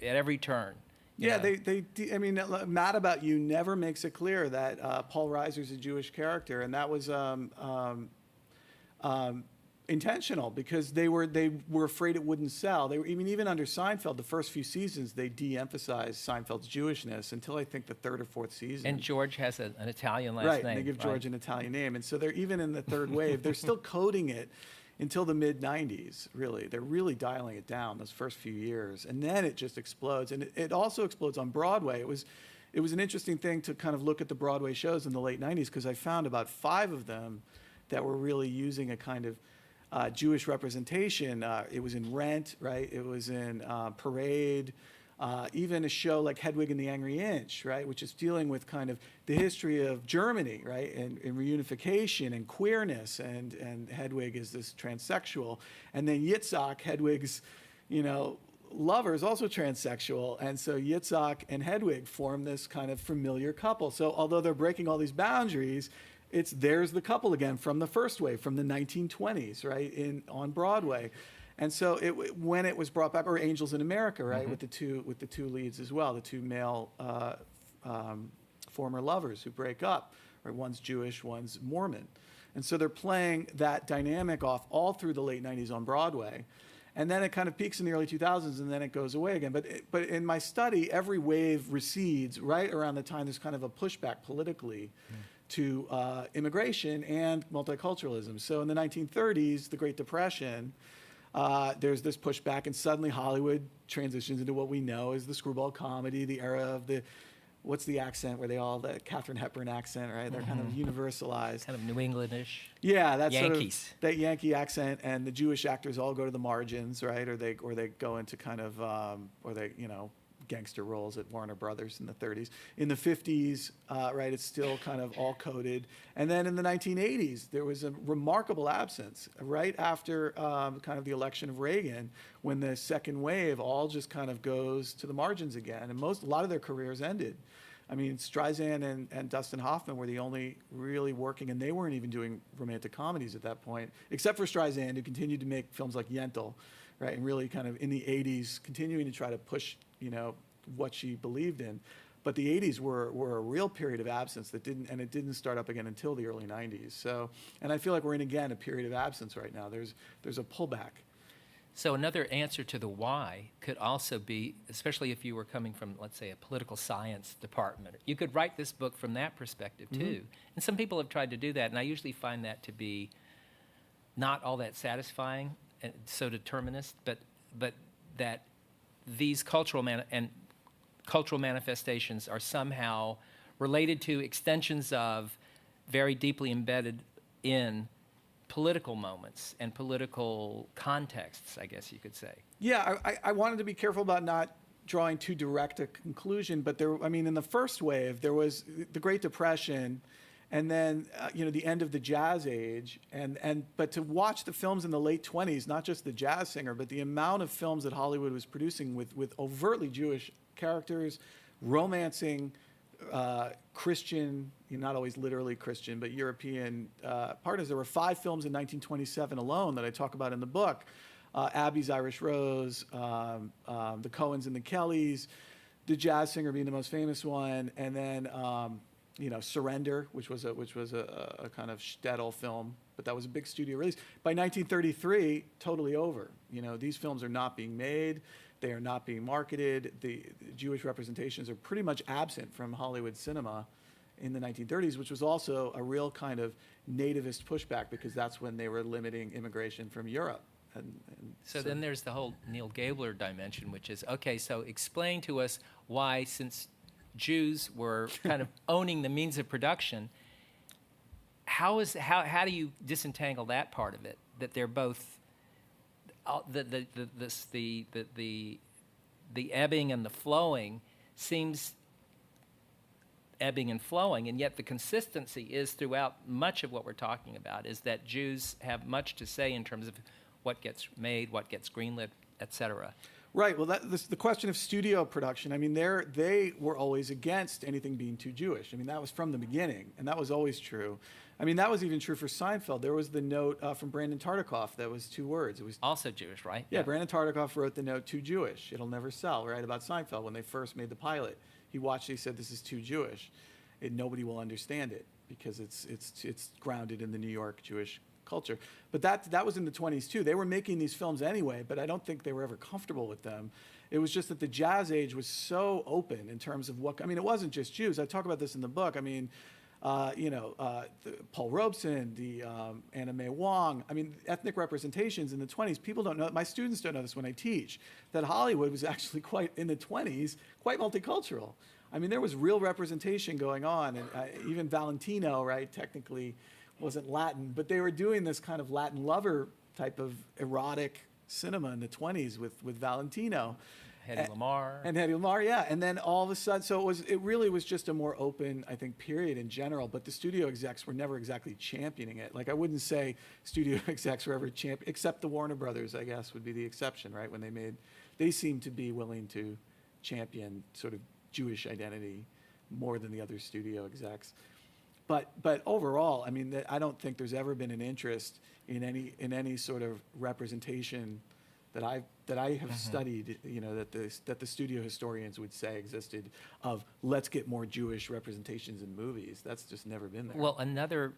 every turn. Yeah, I mean, Mad About You never makes it clear that Paul Reiser's a Jewish character, and that was intentional because they were afraid it wouldn't sell. They were even under Seinfeld, the first few seasons, they de-emphasized Seinfeld's Jewishness until I think the 3rd or 4th season. And George has an Italian last name. Right, they give George an Italian name, and so they're even in the third wave. They're still coding it until the mid-90s, really. They're really dialing it down those first few years, and then it just explodes. And it also explodes on Broadway. It was an interesting thing to kind of look at the Broadway shows in the late 90s because I found about 5 of them that were really using a kind of Jewish representation. It was in Rent, right? It was in Parade, even a show like Hedwig and the Angry Inch, right? Which is dealing with kind of the history of Germany, right? And reunification and queerness, and Hedwig is this transsexual. And then Yitzhak, Hedwig's, lover, is also transsexual. And so Yitzhak and Hedwig form this kind of familiar couple. So although they're breaking all these boundaries, there's the couple again from the first wave, from the 1920s, right, on Broadway. And so when it was brought back, or Angels in America, right, with the two leads as well, the two male former lovers who break up, right, one's Jewish, one's Mormon. And so they're playing that dynamic off all through the late 90s on Broadway. And then it kind of peaks in the early 2000s, and then it goes away again. But in my study, every wave recedes right around the time there's kind of a pushback politically to immigration and multiculturalism. So in the 1930s, the Great Depression, there's this pushback, and suddenly Hollywood transitions into what we know as the screwball comedy, the era of the, what's the accent where they all, the Katharine Hepburn accent, right? They're kind of universalized. Kind of New Englandish. Yeah, that's Yankees. sort of that Yankee accent, and the Jewish actors all go to the margins, right? Or they go into kind of gangster roles at Warner Brothers in the 30s. In the 50s, right, it's still kind of all coded. And then in the 1980s, there was a remarkable absence right after kind of the election of Reagan, when the second wave all just kind of goes to the margins again, and a lot of their careers ended. I mean, Streisand and Dustin Hoffman were the only really working, and they weren't even doing romantic comedies at that point, except for Streisand, who continued to make films like Yentl, right, and really kind of in the 80s, continuing to try to push, what she believed in. But the 80s were a real period of absence that didn't start up again until the early 90s. So, and I feel like we're in, again, a period of absence right now. There's a pullback. So another answer to the why could also be, especially if you were coming from, let's say, a political science department, you could write this book from that perspective too. And some people have tried to do that, and I usually find that to be not all that satisfying and so determinist, but that these cultural manifestations are somehow related to extensions of very deeply embedded in political moments and political contexts, I guess you could say. Yeah, I wanted to be careful about not drawing too direct a conclusion, but in the first wave, there was the Great Depression, and then the end of the jazz age, but to watch the films in the late 20s, not just The Jazz Singer, but the amount of films that Hollywood was producing with overtly Jewish characters, romancing Christian, not always literally Christian, but European partners. There were 5 films in 1927 alone that I talk about in the book. Abby's Irish Rose, the Coens and the Kellys, The Jazz Singer being the most famous one, and then Surrender, which was a kind of shtetl film, but that was a big studio release. By 1933, totally over. These films are not being made. They are not being marketed. The Jewish representations are pretty much absent from Hollywood cinema in the 1930s, which was also a real kind of nativist pushback, because that's when they were limiting immigration from Europe. So then there's the whole Neil Gabler dimension, which is, okay, so explain to us why, since Jews were kind of owning the means of production, how do you disentangle that part of it, that they're both the ebbing and the flowing seems ebbing and flowing, and yet the consistency is throughout much of what we're talking about, is that Jews have much to say in terms of what gets made, what gets greenlit, et cetera. Right. Well, the question of studio production, they were always against anything being too Jewish. That was from the beginning, and that was always true. That was even true for Seinfeld. There was the note from Brandon Tartikoff that was 2 words. It was also Jewish, right? Yeah, Brandon Tartikoff wrote the note, "Too Jewish. It'll never sell," right, about Seinfeld when they first made the pilot. He watched it, he said, "This is too Jewish. Nobody will understand it because it's grounded in the New York Jewish culture." But that was in the 20s too. They were making these films anyway, but I don't think they were ever comfortable with them. It was just that the jazz age was so open in terms of what, it wasn't just Jews. I talk about this in the book. Paul Robeson, the Anna Mae Wong. Ethnic representations in the 20s. People don't know. My students don't know this when I teach, that Hollywood was actually in the 20s, quite multicultural. There was real representation going on, and even Valentino, right, technically wasn't Latin, but they were doing this kind of Latin lover type of erotic cinema in the 20s with Valentino. Hedy Lamarr. And Hedy Lamarr, yeah. And then all of a sudden, so it really was just a more open, I think, period in general, but the studio execs were never exactly championing it. Like, I wouldn't say studio execs were ever except the Warner Brothers, I guess, would be the exception, right? When they seemed to be willing to champion sort of Jewish identity more than the other studio execs. But overall, I mean, I don't think there's ever been an interest in any sort of representation that I have studied, you know, that the studio historians would say existed, of let's get more Jewish representations in movies. That's just never been there. Well, another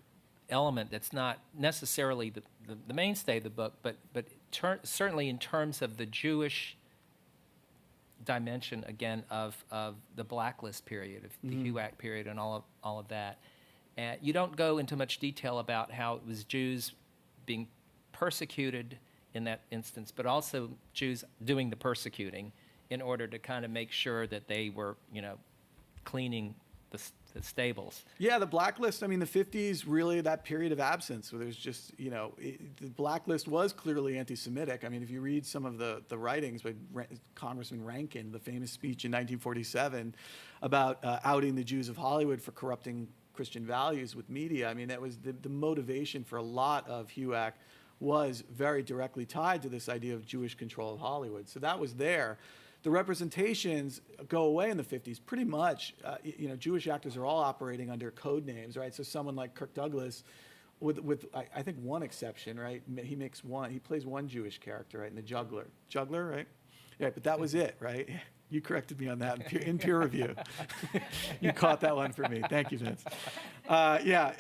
element that's not necessarily the mainstay of the book, but certainly in terms of the Jewish dimension, again, of the blacklist period, of the HUAC period and all of that. And you don't go into much detail about how it was Jews being persecuted in that instance, but also Jews doing the persecuting in order to kind of make sure that they were, you know, cleaning the stables. Yeah, the blacklist, I mean, the 50s, really that period of absence where there's just, you know, the blacklist was clearly anti-Semitic. I mean, if you read some of the writings by Congressman Rankin, the famous speech in 1947 about outing the Jews of Hollywood for corrupting Christian values with media, I mean, that was the motivation for a lot of HUAC was very directly tied to this idea of Jewish control of Hollywood. So that was there. The representations go away in the 50s. Pretty much, you know, Jewish actors are all operating under code names, right? So someone like Kirk Douglas, with I think one exception, right? He plays one Jewish character, right? In The Juggler, right? Yeah, but that was it, right? You corrected me on that in peer review. You caught that one for me. Thank you, Vince. Yeah,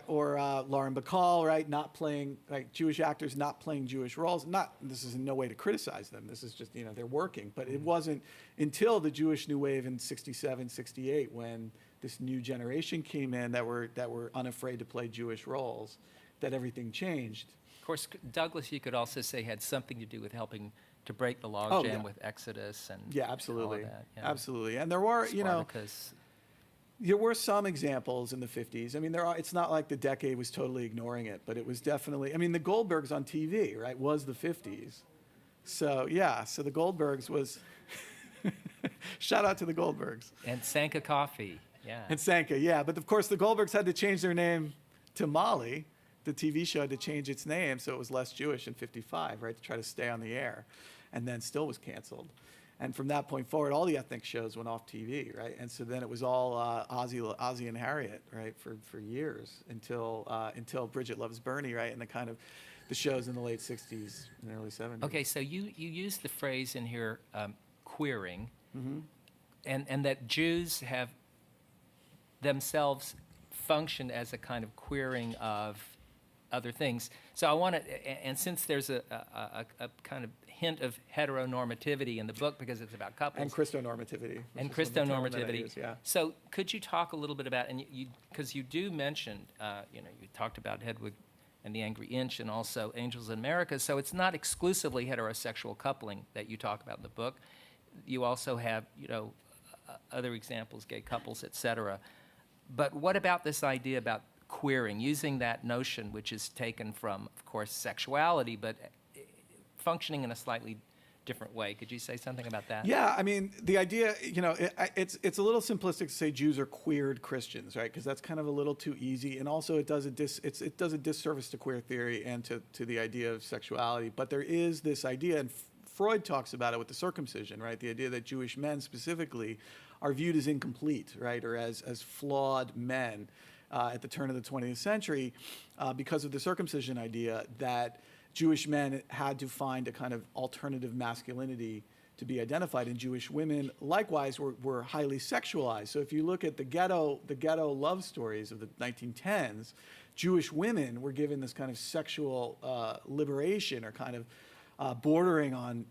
or Lauren Bacall, right? Not playing, like, Jewish actors not playing Jewish roles. This is in no way to criticize them. This is just, you know, they're working. But it wasn't until the Jewish New Wave in 67, 68, when this new generation came in that were unafraid to play Jewish roles, that everything changed. Of course, Douglas, you could also say, had something to do with helping to break the logjam yeah. with Exodus and Yeah, absolutely. all of that. Yeah. Absolutely. And there were, you know, Spartacus. there were some examples in the 50s. I mean, it's not like the decade was totally ignoring it, but it was definitely, I mean, the Goldbergs on TV, right, was the 50s. So, yeah, so the Goldbergs was, shout out to the Goldbergs. And Sanka Coffee, yeah. And Sanka, yeah. But of course, the Goldbergs had to change their name to Molly. The TV show had to change its name so it was less Jewish in 55, right, to try to stay on the air. And then still was canceled. And from that point forward, all the ethnic shows went off TV, right? And so then it was all Ozzie and Harriet, right, for years until Bridget Loves Bernie, right, and the shows in the late 60s and early 70s. Okay, so you used the phrase in here, queering, and that Jews have themselves functioned as a kind of queering of other things. So I want to, and since there's a kind of hint of heteronormativity in the book because it's about couples. And Christonormativity. And which is one of the terms that I Christonormativity. use, yeah. So could you talk a little bit about, and because you do mention, you talked about Hedwig and the Angry Inch and also Angels in America, so it's not exclusively heterosexual coupling that you talk about in the book. You also have, other examples, gay couples, et cetera. But what about this idea about queering, using that notion, which is taken from, of course, sexuality, but functioning in a slightly different way? Could you say something about that? Yeah, I mean, the idea, it's a little simplistic to say Jews are queered Christians, right? Because that's kind of a little too easy, and also it does a disservice to queer theory and to the idea of sexuality. But there is this idea, and Freud talks about it with the circumcision, right? The idea that Jewish men specifically are viewed as incomplete, right, or as flawed men at the turn of the 20th century because of the circumcision idea that Jewish men had to find a kind of alternative masculinity to be identified, and Jewish women likewise were highly sexualized. So if you look at the ghetto love stories of the 1910s, Jewish women were given this kind of sexual liberation, or kind of bordering on,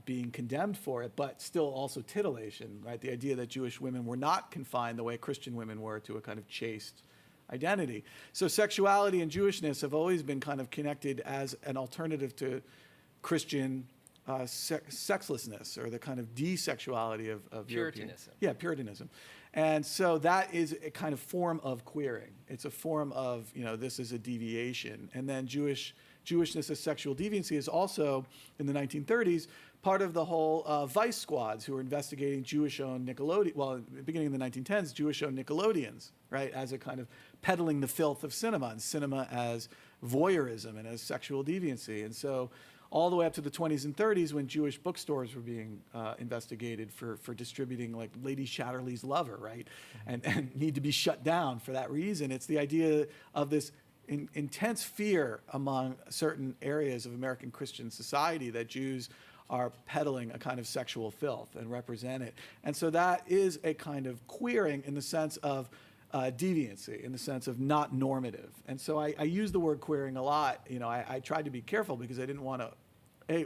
being condemned for it, but still also titillation, right? The idea that Jewish women were not confined the way Christian women were to a kind of chaste identity. So sexuality and Jewishness have always been kind of connected as an alternative to Christian sexlessness, or the kind of desexuality of European. Puritanism. Yeah, Puritanism. And so that is a kind of form of queering. It's a form of, this is a deviation. And then Jewishness as sexual deviancy is also, in the 1930s, part of the whole Vice squads who were investigating Jewish-owned Nickelodeon, well, in the beginning of the 1910s, Jewish-owned Nickelodeons, right, as a kind of peddling the filth of cinema, and cinema as voyeurism and as sexual deviancy. And so all the way up to the 20s and 30s when Jewish bookstores were being investigated for distributing like Lady Chatterley's Lover, right? And need to be shut down for that reason. It's the idea of this intense fear among certain areas of American Christian society that Jews are peddling a kind of sexual filth and represent it. And so that is a kind of queering in the sense of deviancy, in the sense of not normative. And so I use the word queering a lot. You know, I tried to be careful because I didn't want to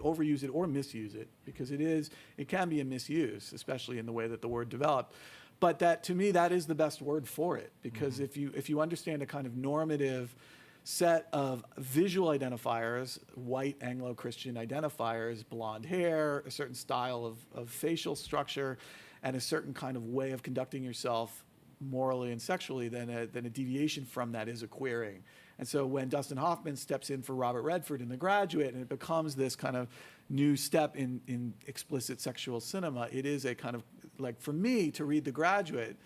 overuse it or misuse it, because it can be a misuse, especially in the way that the word developed. But that, to me, that is the best word for it, because if you understand a kind of normative set of visual identifiers, white Anglo-Christian identifiers, blonde hair, a certain style of facial structure, and a certain kind of way of conducting yourself morally and sexually, then a deviation from that is a queering. And so when Dustin Hoffman steps in for Robert Redford in The Graduate, and it becomes this kind of new step in explicit sexual cinema, it is a kind of, like, for me, to read The Graduate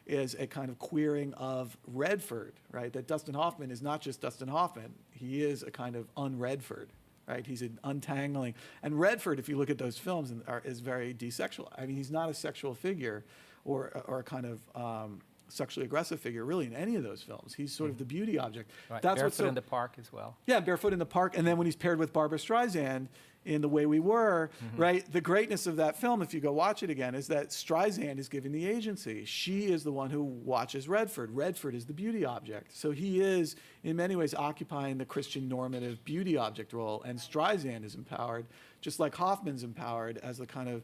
is a kind of queering of Redford, right? That Dustin Hoffman is not just Dustin Hoffman. He is a kind of un-Redford, right? He's an untangling. And Redford, if you look at those films, is very desexual. I mean, he's not a sexual figure or a kind of sexually aggressive figure, really, in any of those films. He's sort of the beauty object. Right. That's Barefoot what's so, in the Park as well. yeah, Barefoot in the Park. And then when he's paired with Barbra Streisand in The Way We Were, right, the greatness of that film, if you go watch it again, is that Streisand is giving the agency. She is the one who watches Redford. Redford is the beauty object. So he is, in many ways, occupying the Christian normative beauty object role, and Streisand is empowered, just like Hoffman's empowered as the kind of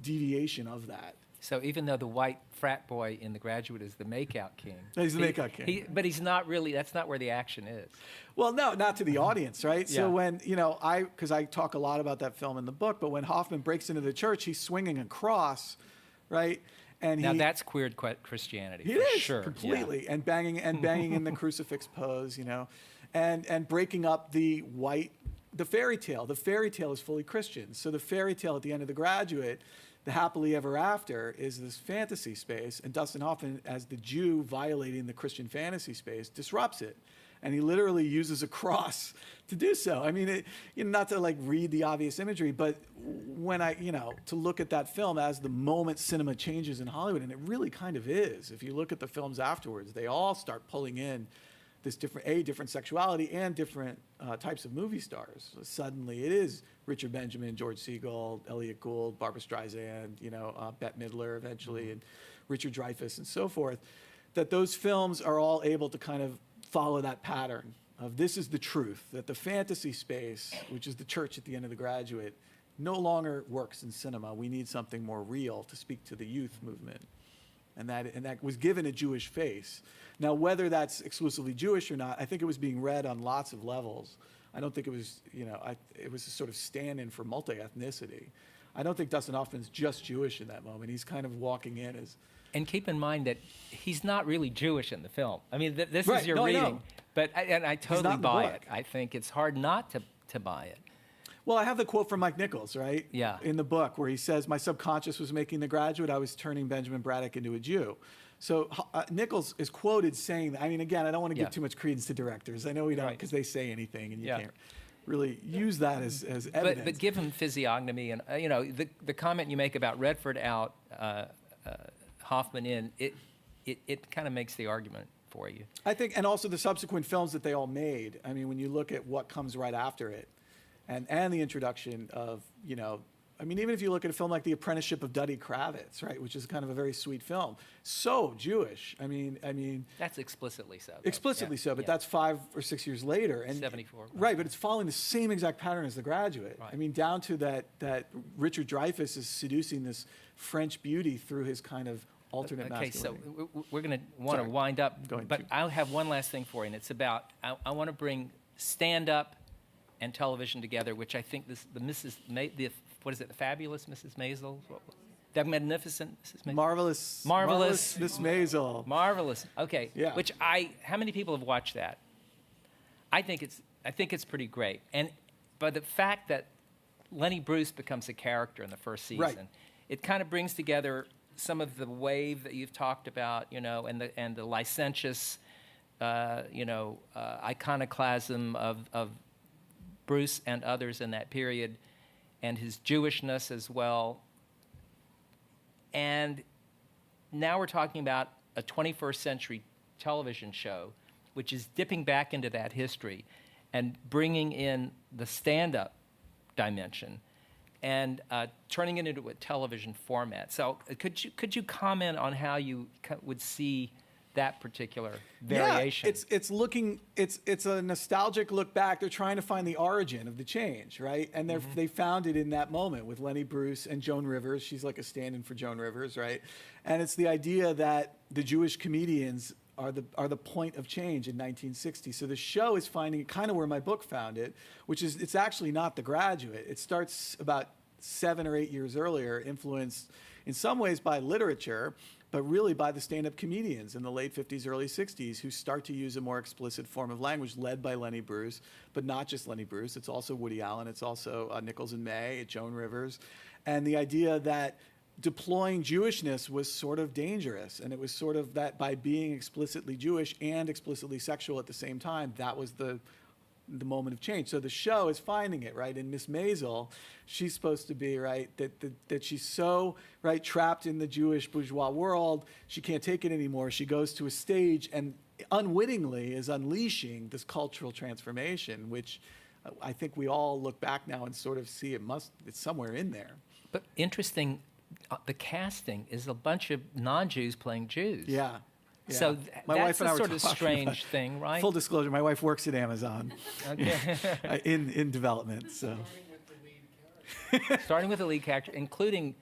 deviation of that. So even though the white frat boy in The Graduate is the makeout king. He's the makeout king. But he's not really, that's not where the action is. Well, no, not to the audience, right? Yeah. So when, because I talk a lot about that film in the book, but when Hoffman breaks into the church, he's swinging a cross, right? And Now that's queer Christianity, it for is sure. completely, and banging in the crucifix pose, and breaking up the fairy tale. The fairy tale is fully Christian. So the fairy tale at the end of The Graduate, the happily ever after, is this fantasy space, and Dustin Hoffman, as the Jew violating the Christian fantasy space, disrupts it. And he literally uses a cross to do so. I mean, not to like read the obvious imagery, but when to look at that film as the moment cinema changes in Hollywood, and it really kind of is. If you look at the films afterwards, they all start pulling in this different sexuality and different types of movie stars. So suddenly it is Richard Benjamin, George Segal, Elliot Gould, Barbra Streisand, Bette Midler eventually, and Richard Dreyfuss and so forth, that those films are all able to kind of follow that pattern of this is the truth, that the fantasy space, which is the church at the end of The Graduate, no longer works in cinema. We need something more real to speak to the youth movement. And that was given a Jewish face. Now, whether that's exclusively Jewish or not, I think it was being read on lots of levels. I don't think it was, it was a sort of stand-in for multi-ethnicity. I don't think Dustin Hoffman's just Jewish in that moment. He's kind of walking in as... And keep in mind that he's not really Jewish in the film. I mean, this Right. is your No, I know. reading. But I not totally in the buy book. it. I think it's hard not to buy it. Well, I have the quote from Mike Nichols, right? Yeah. In the book, where he says, my subconscious was making The Graduate, I was turning Benjamin Braddock into a Jew. So Nichols is quoted saying that. I mean, again, I don't want to give Yeah. too much credence to directors. I know we don't, Right. because they say anything, and you Yeah. can't really use that as evidence. But give him physiognomy, and the comment you make about Redford out, Hoffman in, it kind of makes the argument for you. I think, and also the subsequent films that they all made. I mean, when you look at what comes right after it, and the introduction of, I mean, even if you look at a film like The Apprenticeship of Duddy Kravitz, right, which is kind of a very sweet film, so Jewish. I mean, That's explicitly so. though. explicitly Yeah, so, but yeah. that's 5 or 6 years later, and 74. right? But it's following the same exact pattern as The Graduate. Right. I mean, down to that Richard Dreyfuss is seducing this French beauty through his kind of alternate Okay, so masculinity. we're going to want to Sorry. wind up, Going but to. I'll have one last thing for you, and it's about, I want to bring stand-up and television together, which I think what is it, the fabulous Mrs. Maisel? The magnificent Mrs. Maisel? Marvelous Miss Maisel. Marvelous. Okay. Yeah. How many people have watched that? I think it's pretty great. But the fact that Lenny Bruce becomes a character in the first season, Right. it kind of brings together some of the wave that you've talked about, and the licentious, iconoclasm of Bruce and others in that period, and his Jewishness as well. And now we're talking about a 21st century television show, which is dipping back into that history and bringing in the stand-up dimension and turning it into a television format. So could you comment on how you would see that particular variation? Yeah, it's a nostalgic look back. They're trying to find the origin of the change, right? And they found it in that moment with Lenny Bruce and Joan Rivers. She's like a stand-in for Joan Rivers, right? And it's the idea that the Jewish comedians are the point of change in 1960. So the show is finding it kind of where my book found it, which is it's actually not The Graduate. It starts about 7 or 8 years earlier, influenced in some ways by literature, but really by the stand-up comedians in the late 50s, early 60s who start to use a more explicit form of language led by Lenny Bruce, but not just Lenny Bruce. It's also Woody Allen. It's also Nichols and May, Joan Rivers. And the idea that deploying Jewishness was sort of dangerous. And it was sort of that by being explicitly Jewish and explicitly sexual at the same time, that was the moment of change. So the show is finding it, right? And Miss Maisel, she's supposed to be, right, that she's so, right, trapped in the Jewish bourgeois world, she can't take it anymore. She goes to a stage and unwittingly is unleashing this cultural transformation, which I think we all look back now and sort of see it's somewhere in there. But interesting, the casting is a bunch of non-Jews playing Jews. Yeah. So My that's wife and I a were sort of talking strange about- thing, right? Full disclosure, my wife works at Amazon Okay. in development, so. Starting with the lead character, including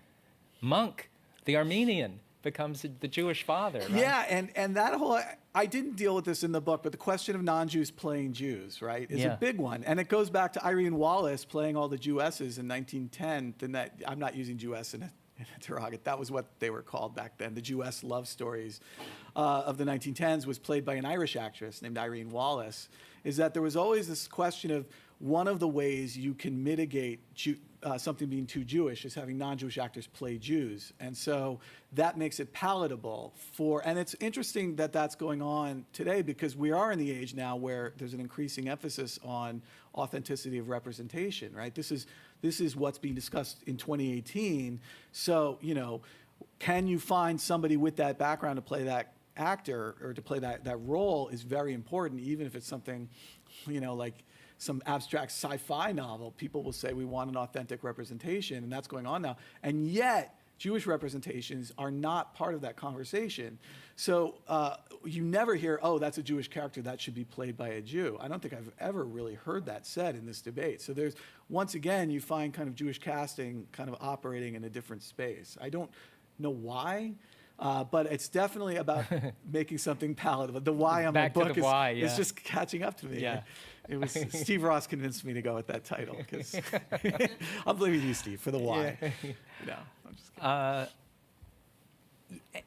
Monk, the Armenian, becomes the Jewish father, right? Yeah, and that whole, I didn't deal with this in the book, but the question of non-Jews playing Jews, right, is Yeah. a big one. And it goes back to Irene Wallace playing all the Jewesses in 1910. Then that, I'm not using Jewess in a interrogate. That was what they were called back then. The Jewess love stories of the 1910s was played by an Irish actress named Irene Wallace. Is that there was always this question of one of the ways you can mitigate something being too Jewish is having non-Jewish actors play Jews. And so that makes it palatable and it's interesting that that's going on today because we are in the age now where there's an increasing emphasis on authenticity of representation, right? This is what's being discussed in 2018. So, can you find somebody with that background to play that actor or to play that role is very important, even if it's something, like some abstract sci-fi novel. People will say we want an authentic representation, and that's going on now. And yet, Jewish representations are not part of that conversation. So you never hear, oh, that's a Jewish character, that should be played by a Jew. I don't think I've ever really heard that said in this debate. So there's, once again, you find kind of Jewish casting kind of operating in a different space. I don't know why, but it's definitely about making something palatable. The why on Back to my book the why, yeah. is just catching up to me. Yeah. It was Steve Ross convinced me to go with that title because I'm blaming you, Steve, for the why. No, I'm just kidding.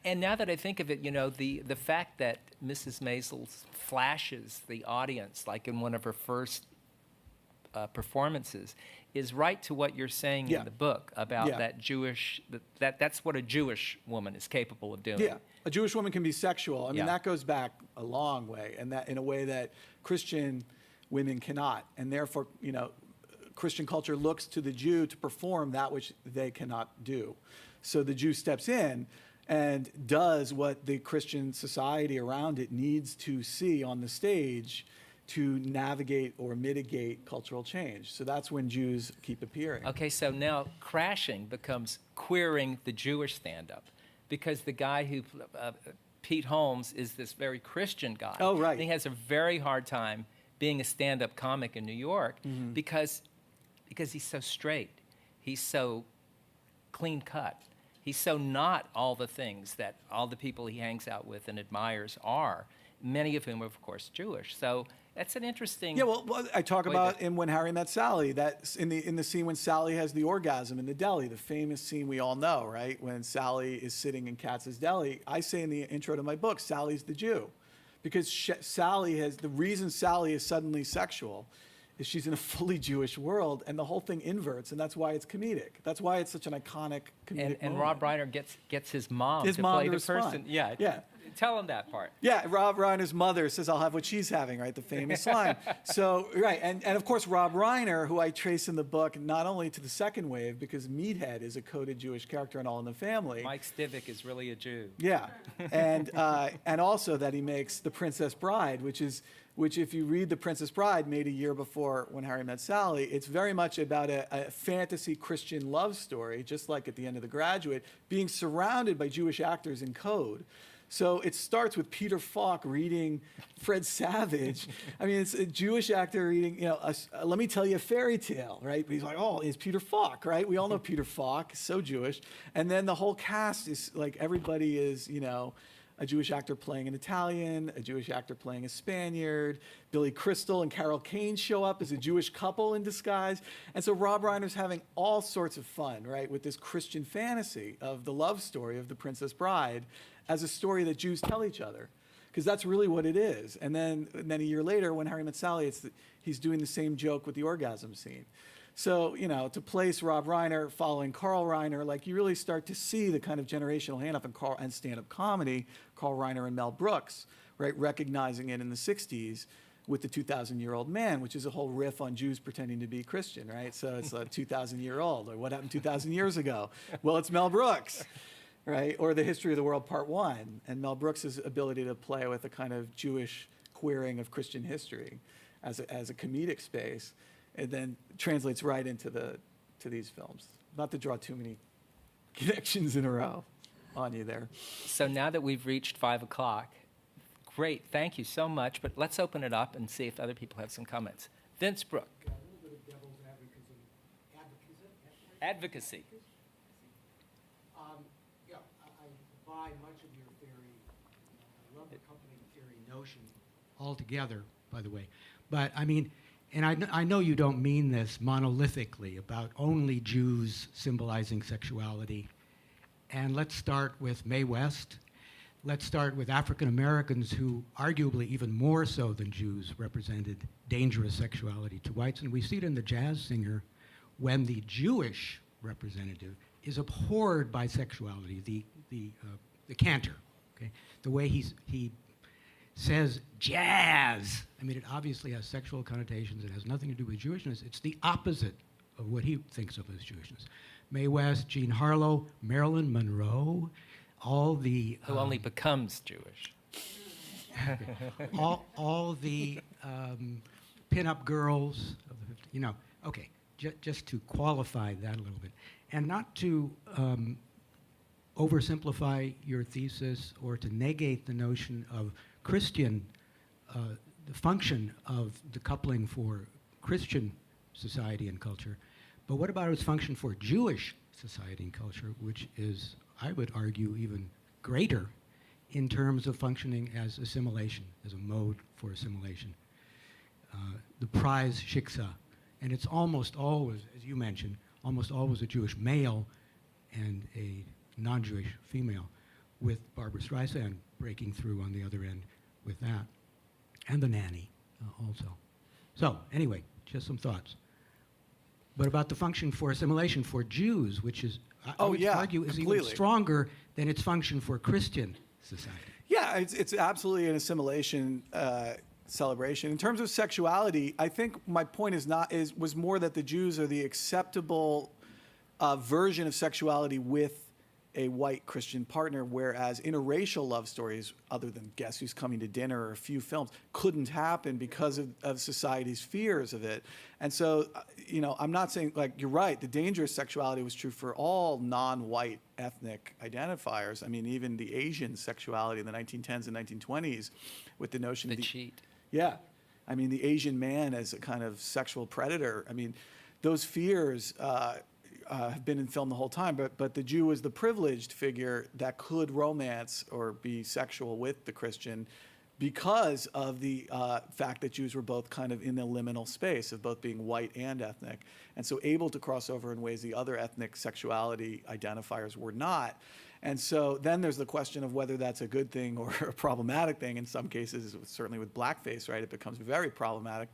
And now that I think of it, the fact that Mrs. Maisel flashes the audience, like in one of her first performances, is right to what you're saying Yeah. in the book about Yeah. that Jewish, that's what a Jewish woman is capable of doing. Yeah, a Jewish woman can be sexual. I mean, Yeah. that goes back a long way, and that in a way that Christian women cannot. And therefore, Christian culture looks to the Jew to perform that which they cannot do. So the Jew steps in and does what the Christian society around it needs to see on the stage to navigate or mitigate cultural change. So that's when Jews keep appearing. Okay, so now Crashing becomes queering the Jewish stand-up because the guy who, Pete Holmes, is this very Christian guy. Oh, right. And he has a very hard time being a stand-up comic in New York because he's so straight. He's so clean-cut. He's so not all the things that all the people he hangs out with and admires are, many of whom are, of course, Jewish. So that's an interesting... Yeah, well, I talk way about to- in When Harry Met Sally, that's in the scene when Sally has the orgasm in the deli, the famous scene we all know, right? When Sally is sitting in Katz's deli, I say in the intro to my book, Sally's the Jew. Because the reason Sally is suddenly sexual is she's in a fully Jewish world, and the whole thing inverts, and that's why it's comedic. That's why it's such an iconic comedic And moment. Rob Reiner gets his mom His to mom play to the respond. person. Yeah. Yeah. Tell them that part. Yeah, Rob Reiner's mother says, I'll have what she's having, right? The famous line. So, right. And of course, Rob Reiner, who I trace in the book, not only to the second wave, because Meathead is a coded Jewish character in All in the Family. Mike Stivic is really a Jew. Yeah. And also that he makes The Princess Bride, which if you read The Princess Bride, made a year before When Harry Met Sally, it's very much about a fantasy Christian love story, just like at the end of The Graduate, being surrounded by Jewish actors in code. So it starts with Peter Falk reading Fred Savage. I mean, it's a Jewish actor reading, let me tell you a fairy tale, right? But he's like, oh, it's Peter Falk, right? We all know Peter Falk, so Jewish. And then the whole cast is like, everybody is, a Jewish actor playing an Italian, a Jewish actor playing a Spaniard. Billy Crystal and Carol Kane show up as a Jewish couple in disguise. And so Rob Reiner's having all sorts of fun, right, with this Christian fantasy of the love story of The Princess Bride as a story that Jews tell each other, because that's really what it is. And then a year later, When Harry Met Sally, he's doing the same joke with the orgasm scene. So, to place Rob Reiner following Carl Reiner, like you really start to see the kind of generational handoff and stand-up comedy, Carl Reiner and Mel Brooks, right, recognizing it in the 60s with The 2,000-Year-Old Man, which is a whole riff on Jews pretending to be Christian, right? So it's a 2,000-year-old, or what happened 2,000 years ago? Well, it's Mel Brooks, right? Or The History of the World Part 1, and Mel Brooks' ability to play with a kind of Jewish queering of Christian history as a comedic space. It then translates right into these films. Not to draw too many connections in a row on you there. So now that we've reached 5 o'clock, great, thank you so much. But let's open it up and see if other people have some comments. Vince Brook. A little bit of devil's Advocacy. Yeah, I buy much of your theory. I love the company theory notion altogether, by the way. But I mean, and I know you don't mean this monolithically about only Jews symbolizing sexuality. And let's start with Mae West. Let's start with African Americans who arguably even more so than Jews represented dangerous sexuality to whites. And we see it in The Jazz Singer when the Jewish representative is abhorred by sexuality, the cantor, okay? The way he says jazz. I mean, it obviously has sexual connotations. It has nothing to do with Jewishness. It's the opposite of what he thinks of as Jewishness. Mae West, Jean Harlow, Marilyn Monroe, all the... Who only becomes Jewish. all the Pinup girls, okay, just to qualify that a little bit. And not to oversimplify your thesis or to negate the notion of Christian, the function of the coupling for Christian society and culture, but what about its function for Jewish society and culture, which is, I would argue, even greater in terms of functioning as assimilation, as a mode for assimilation. The prize shiksa, and it's almost always, as you mentioned, almost always a Jewish male and a non-Jewish female, with Barbra Streisand breaking through on the other end with that, and the nanny also. So anyway, just some thoughts. But about the function for assimilation for Jews, which is, I would argue, is completely. even stronger than its function for Christian society. Yeah, it's absolutely an assimilation celebration. In terms of sexuality, I think my point was more that the Jews are the acceptable version of sexuality with a white Christian partner, whereas interracial love stories, other than Guess Who's Coming to Dinner or a few films, couldn't happen because of society's fears of it. And so, I'm not saying, you're right, the dangerous sexuality was true for all non-white ethnic identifiers. I mean, even the Asian sexuality in the 1910s and 1920s with the notion The of cheat. Yeah. I mean, the Asian man as a kind of sexual predator. I mean, those fears have been in film the whole time, but the Jew was the privileged figure that could romance or be sexual with the Christian because of the fact that Jews were both kind of in the liminal space of both being white and ethnic, and so able to cross over in ways the other ethnic sexuality identifiers were not. And so then there's the question of whether that's a good thing or a problematic thing. In some cases, certainly with blackface, right, it becomes very problematic.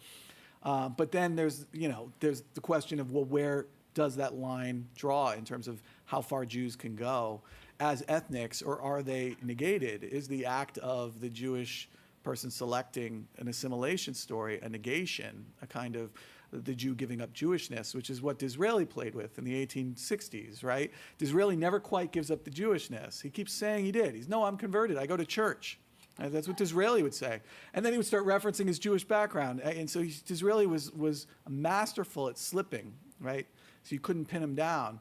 But then there's the question of, well, where does that line draw in terms of how far Jews can go as ethnics, or are they negated? Is the act of the Jewish person selecting an assimilation story a negation, a kind of the Jew giving up Jewishness, which is what Disraeli played with in the 1860s, right? Disraeli never quite gives up the Jewishness. He keeps saying he did. He's, no, I'm converted. I go to church. That's what Disraeli would say. And then he would start referencing his Jewish background. And so Disraeli was masterful at slipping, right? So you couldn't pin him down.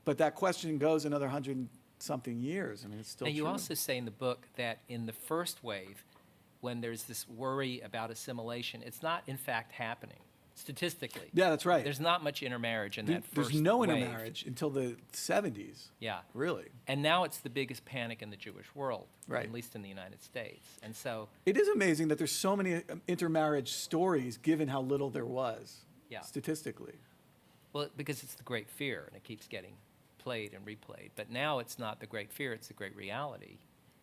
But that question goes another 100-something years. I mean, it's still And you true. also say in the book that in the first wave, when there's this worry about assimilation, it's not in fact happening statistically. Yeah, that's right. There's not much intermarriage in that first There's no wave. intermarriage until the 70s. Yeah. Really. And now it's the biggest panic in the Jewish world, Right. at least in the United States. And so, It is amazing that there's so many intermarriage stories given how little there was Yeah. statistically. well, because it's the great fear and it keeps getting played and replayed. But now it's not the great fear, it's the great reality.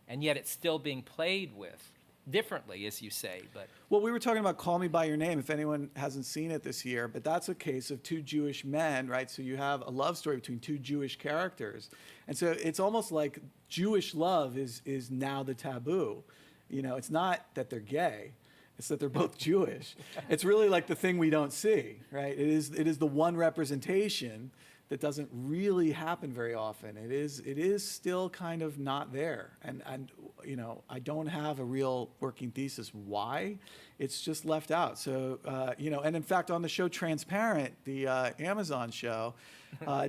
And yet it's still being played with differently, as you say, but Well, we were talking about Call Me By Your Name, if anyone hasn't seen it this year, but that's a case of two Jewish men, right? So you have a love story between two Jewish characters. And so it's almost like Jewish love is now the taboo. You know, it's not that they're gay, it's that they're both Jewish. It's really like the thing we don't see, right? It is the one representation that doesn't really happen very often. It is still kind of not there. And you know, I don't have a real working thesis why. It's just left out. So, you know, and in fact, on the show Transparent, the Amazon show,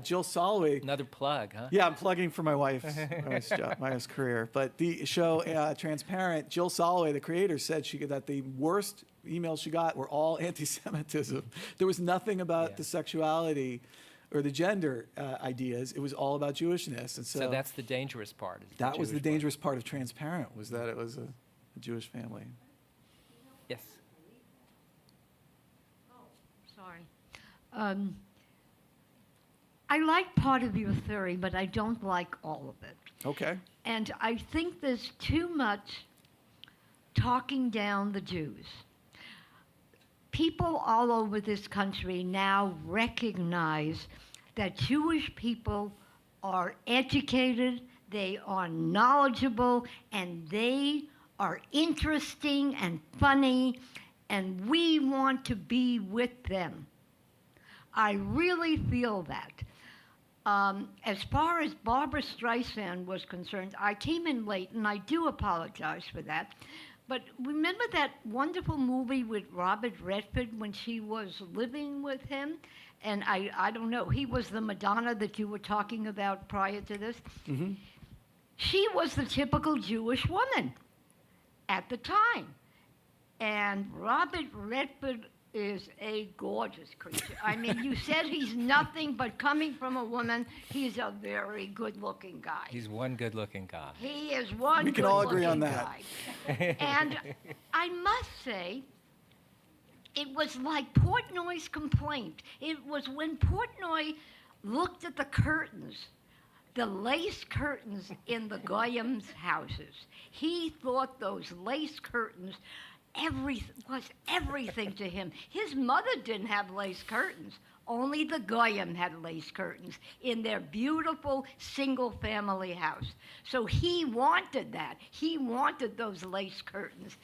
Jill Soloway. another plug, huh? Yeah, I'm plugging for my wife's career. But the show Transparent, Jill Soloway, the creator, said that the worst emails she got were all anti-Semitism. There was nothing about Yeah. the sexuality or the gender ideas. It was all about Jewishness. And so, So that's the dangerous part. is that was the Jewish part. dangerous part of Transparent, was that it was a Jewish family. Yes. Sorry. I like part of your theory, but I don't like all of it. Okay. And I think there's too much talking down the Jews. People all over this country now recognize that Jewish people are educated, they are knowledgeable, and they are interesting and funny, and we want to be with them. I really feel that. As far as Barbara Streisand was concerned, I came in late, and I do apologize for that. But remember that wonderful movie with Robert Redford when she was living with him? And I don't know, he was the Madonna that you were talking about prior to this. Mm-hmm. She was the typical Jewish woman at the time. And Robert Redford is a gorgeous creature. I mean, you said he's nothing, but coming from a woman, he's a very good-looking guy. He's one good-looking guy. He is one We can all good-looking agree on that. guy. And I must say, it was like Portnoy's complaint. It was when Portnoy looked at the curtains, the lace curtains in the Goyim's houses. He thought those lace curtains was everything to him. His mother didn't have lace curtains. Only the Goyim had lace curtains in their beautiful single-family house. So he wanted that. He wanted those lace curtains.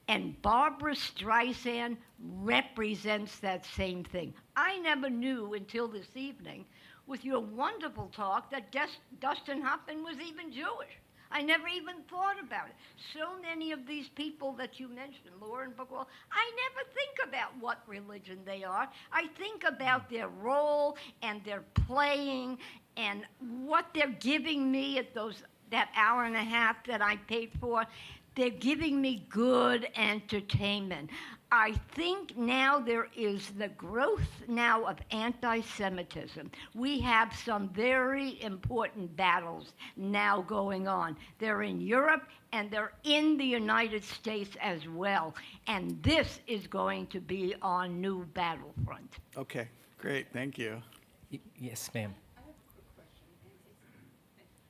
And Barbara Streisand represents that same thing. I never knew until this evening, with your wonderful talk, that Dustin Hoffman was even Jewish. I never even thought about it. So many of these people that you mentioned, Lauren Bacall, I never think about what religion they are. I think about their role and their playing and what they're giving me at that hour and a half that I paid for. They're giving me good entertainment. I think now there is the growth now of anti-Semitism. We have some very important battles now going on. They're in Europe and they're in the United States as well. And this is going to be our new battlefront. Okay, great. Thank you. Yes, ma'am.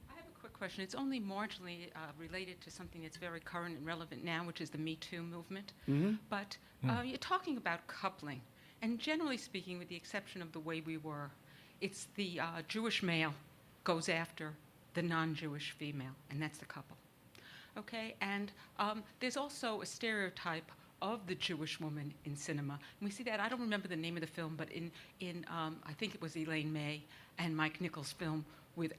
I have a quick question. It's only marginally related to something that's very current and relevant now, which is the Me Too movement. Mm-hmm. But you're talking about coupling, and generally speaking, with the exception of the way we were, it's the Jewish male goes after the non-Jewish female, and that's the couple. Okay, and there's also a stereotype of the Jewish woman in cinema. And we see that, I don't remember the name of the film, but in I think it was Elaine May and Mike Nichols' film with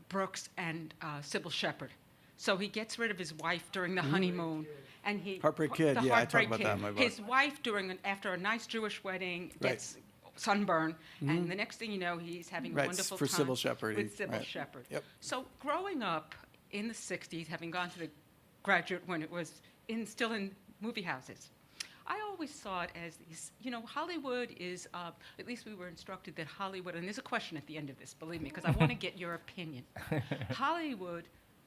Brooks and Sybil Shepherd. So he gets rid of his wife during the honeymoon, and he Heartbreak Kid, the yeah, I Heartbreak talk about that in my book. His wife after a nice Jewish wedding gets sunburn, and the next thing you know, he's having a Right, wonderful for time Sybil Shepherd, with Sybil right. Shepherd. Yep. So growing up in the 60s, having gone to the Graduate when it was still in movie houses, I always saw it as these, Hollywood is, at least we were instructed that Hollywood, and there's a question at the end of this, believe me, because I want to get your opinion. Hollywood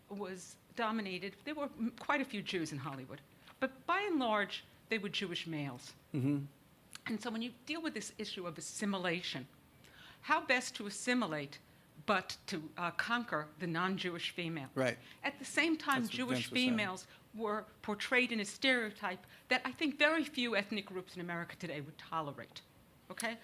was dominated, there were quite a few Jews in Hollywood, but by and large, they were Jewish males. And so when you deal with this issue of assimilation, how best to assimilate but to conquer the non-Jewish female? Right. At the same time, That's what Jewish Vince was saying. females were portrayed in a stereotype that I think very few ethnic groups in America today would tolerate. Okay?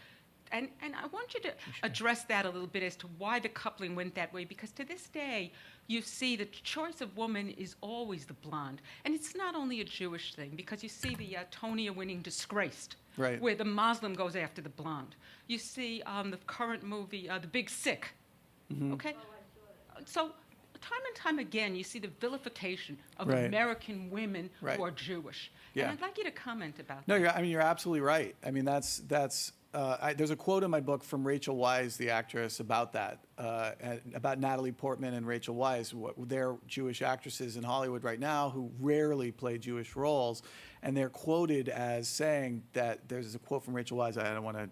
And I want you to address that a little bit as to why the coupling went that way, because to this day, you see the choice of woman is always the blonde. And it's not only a Jewish thing, because you see the Tonia-winning Disgraced, Right. where the Muslim goes after the blonde. You see the current movie, The Big Sick. Okay? So time and time again, you see the vilification of Right. American women Right. who are Jewish. Yeah. And I'd like you to comment about No, that. you're absolutely right. I mean, that's there's a quote in my book from Rachel Weisz, the actress, about that, about Natalie Portman and Rachel Weisz. They're Jewish actresses in Hollywood right now who rarely play Jewish roles, and they're quoted as saying that there's a quote from Rachel Weisz. I don't want to.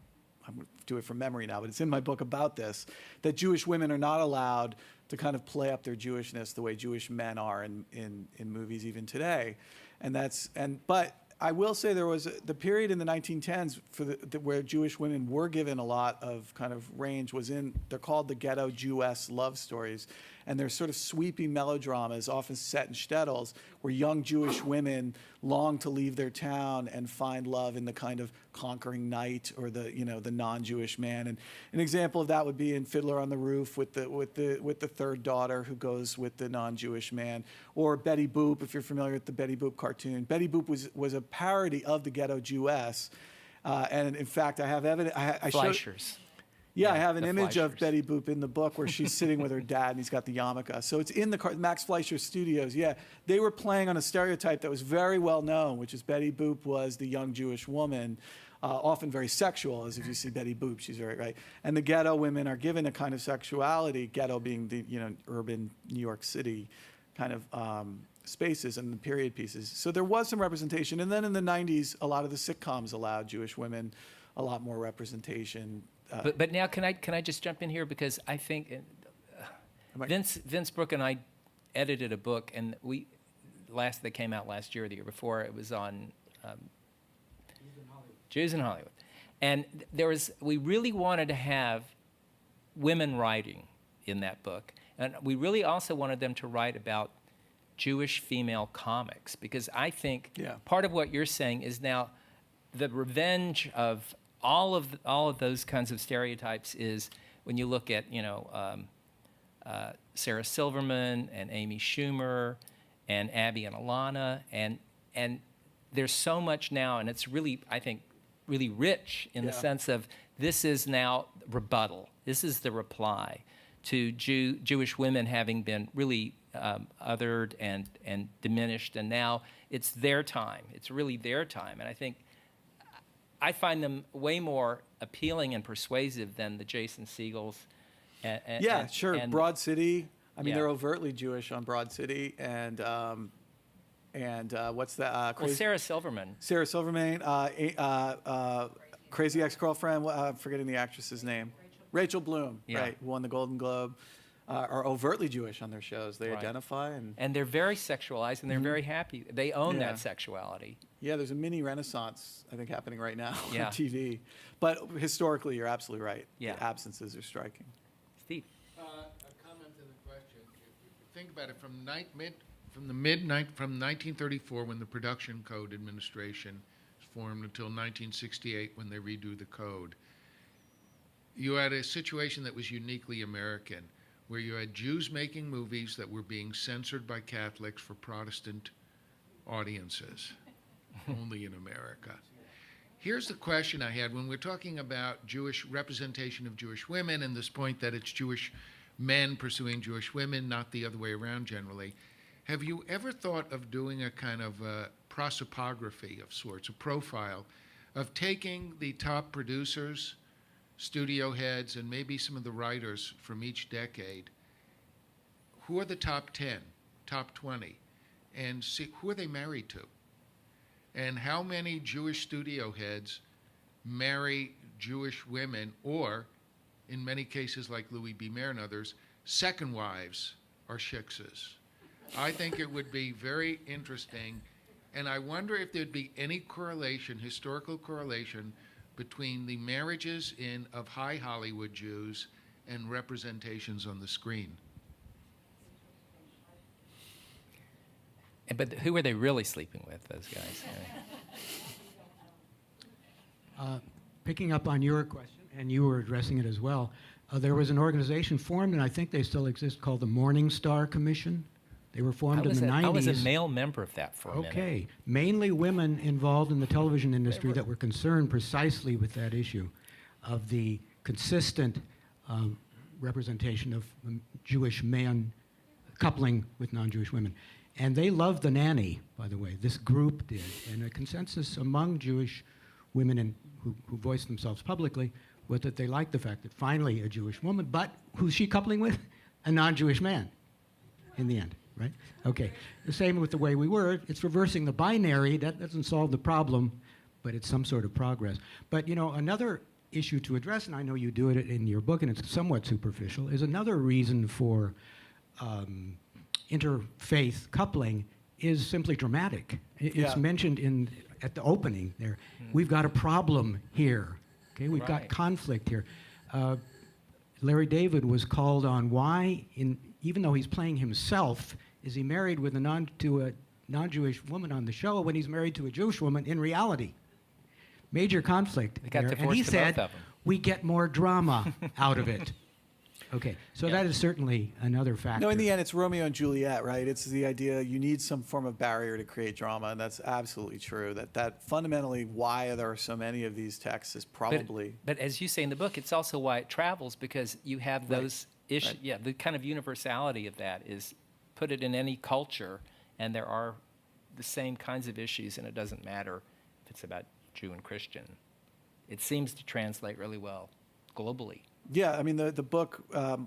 I'm going to do it from memory now, but it's in my book about this, that Jewish women are not allowed to kind of play up their Jewishness the way Jewish men are in movies even today. But I will say there was the period in the 1910s where Jewish women were given a lot of kind of range they're called the ghetto Jewess love stories. And they're sort of sweeping melodramas, often set in shtetls, where young Jewish women long to leave their town and find love in the kind of conquering knight or the non-Jewish man. And an example of that would be in Fiddler on the Roof with the third daughter who goes with the non-Jewish man, or Betty Boop, if you're familiar with the Betty Boop cartoon. Betty Boop was a parody of the ghetto Jewess, and in fact, I have evidence. I showed. Fleischers. Yeah, I have an the image of Fleischers. Betty Boop in the book where she's sitting with her dad and he's got the yarmulke. So it's in the Max Fleischer Studios. Yeah, they were playing on a stereotype that was very well known, which is Betty Boop was the young Jewish woman, often very sexual, as if you see Betty Boop, she's very right. And the ghetto women are given a kind of sexuality, ghetto being the urban New York City kind of spaces and the period pieces. So there was some representation. And then in the 90s, a lot of the sitcoms allowed Jewish women a lot more representation. But now can I just jump in here, because I think Vince Brook and I edited a book, and that came out last year or the year before. It was on Jews in Hollywood, and we really wanted to have women writing in that book, and we really also wanted them to write about Jewish female comics, because I think part of what you're saying is now the revenge of all of those kinds of stereotypes is when you look at Sarah Silverman and Amy Schumer and Abby and Alana, and there's so much now, and it's really, I think, really rich in the sense of this is now rebuttal. This is the reply to Jewish women having been really othered and diminished, and now it's their time. It's really their time, and I think I find them way more appealing and persuasive than the Jason Segels. Sure. And Broad City. I mean, Yeah. they're overtly Jewish on Broad City, and what's that? well, Sarah Silverman. Sarah Silverman, Crazy Ex-Girlfriend. I'm forgetting the actress's name. Rachel Bloom. Yeah. Right, who won the Golden Globe. Are overtly Jewish on their shows. They Right. identify And they're very sexualized, and they're very happy. They own Yeah. that sexuality. yeah, there's a mini renaissance I think happening right now Yeah. on TV. But historically, you're absolutely right. Yeah. The absences are striking. Steve. A comment to the question. If you think about it, from 1934, when the Production Code Administration was formed, until 1968, when they redo the code, you had a situation that was uniquely American, where you had Jews making movies that were being censored by Catholics for Protestant audiences, only in America. Here's the question I had when we're talking about Jewish representation of Jewish women and this point that it's Jewish men pursuing Jewish women, not the other way around generally. Have you ever thought of doing a kind of a prosopography of sorts, a profile, of taking the top producers, studio heads, and maybe some of the writers from each decade? Who are the top 10, top 20, and see who are they married to? And how many Jewish studio heads marry Jewish women, or, in many cases like Louis B. Mayer and others, second wives are shiksas? I think it would be very interesting, and I wonder if there'd be any correlation, historical correlation, between the marriages of high Hollywood Jews and representations on the screen. But who are they really sleeping with, those guys? Picking up on your question, and you were addressing it as well, there was an organization formed, and I think they still exist, called the Morning Star Commission. They were formed in the 90s. I was a male member of that for a minute. Okay. Mainly women involved in the television industry that were concerned precisely with that issue of the consistent representation of Jewish men coupling with non-Jewish women. And they loved The Nanny, by the way. This group did. And a consensus among Jewish women who voiced themselves publicly was that they liked the fact that finally a Jewish woman, but who's she coupling with? A non-Jewish man in the end. Right? Okay. The same with the way we were. It's reversing the binary. That doesn't solve the problem, but it's some sort of progress. But, another issue to address, and I know you do it in your book, and it's somewhat superficial, is another reason for interfaith coupling is simply dramatic. It's mentioned at the opening there. We've got a problem here. Okay, we've got conflict here. Larry David was called on why, even though he's playing himself, is he married with to a non-Jewish woman on the show when he's married to a Jewish woman in reality? Major conflict there. And he said, we get more drama out of it. Okay, so that is certainly another factor. No, in the end, it's Romeo and Juliet, right? It's the idea you need some form of barrier to create drama, and that's absolutely true. That fundamentally why there are so many of these texts is probably... But as you say in the book, it's also why it travels, because you have those issues. Right. Yeah, the kind of universality of that is put it in any culture, and there are the same kinds of issues, and it doesn't matter if it's about Jew and Christian. It seems to translate really well globally. Yeah, I mean, the book,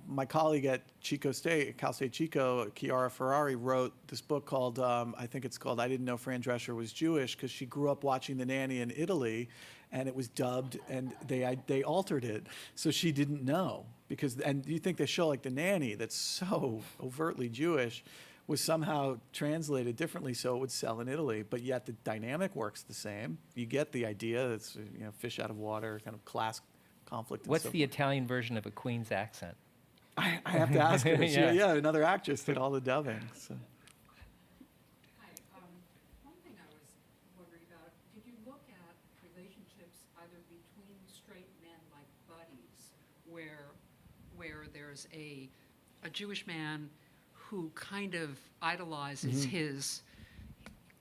my colleague at Cal State Chico, Chiara Ferrari, wrote this book called, I think it's called I Didn't Know Fran Drescher Was Jewish, because she grew up watching The Nanny in Italy, and it was dubbed, and they altered it, so she didn't know. And you think the show like The Nanny, that's so overtly Jewish, was somehow translated differently so it would sell in Italy, but yet the dynamic works the same. You get the idea, it's fish out of water, kind of class conflict. What's the Italian version of a Queen's accent? I have to ask her. Yeah, another actress did all the dubbing. So. Hi. One thing I was wondering about, did you look at relationships either between straight men like buddies, where there's a Jewish man who kind of idolizes his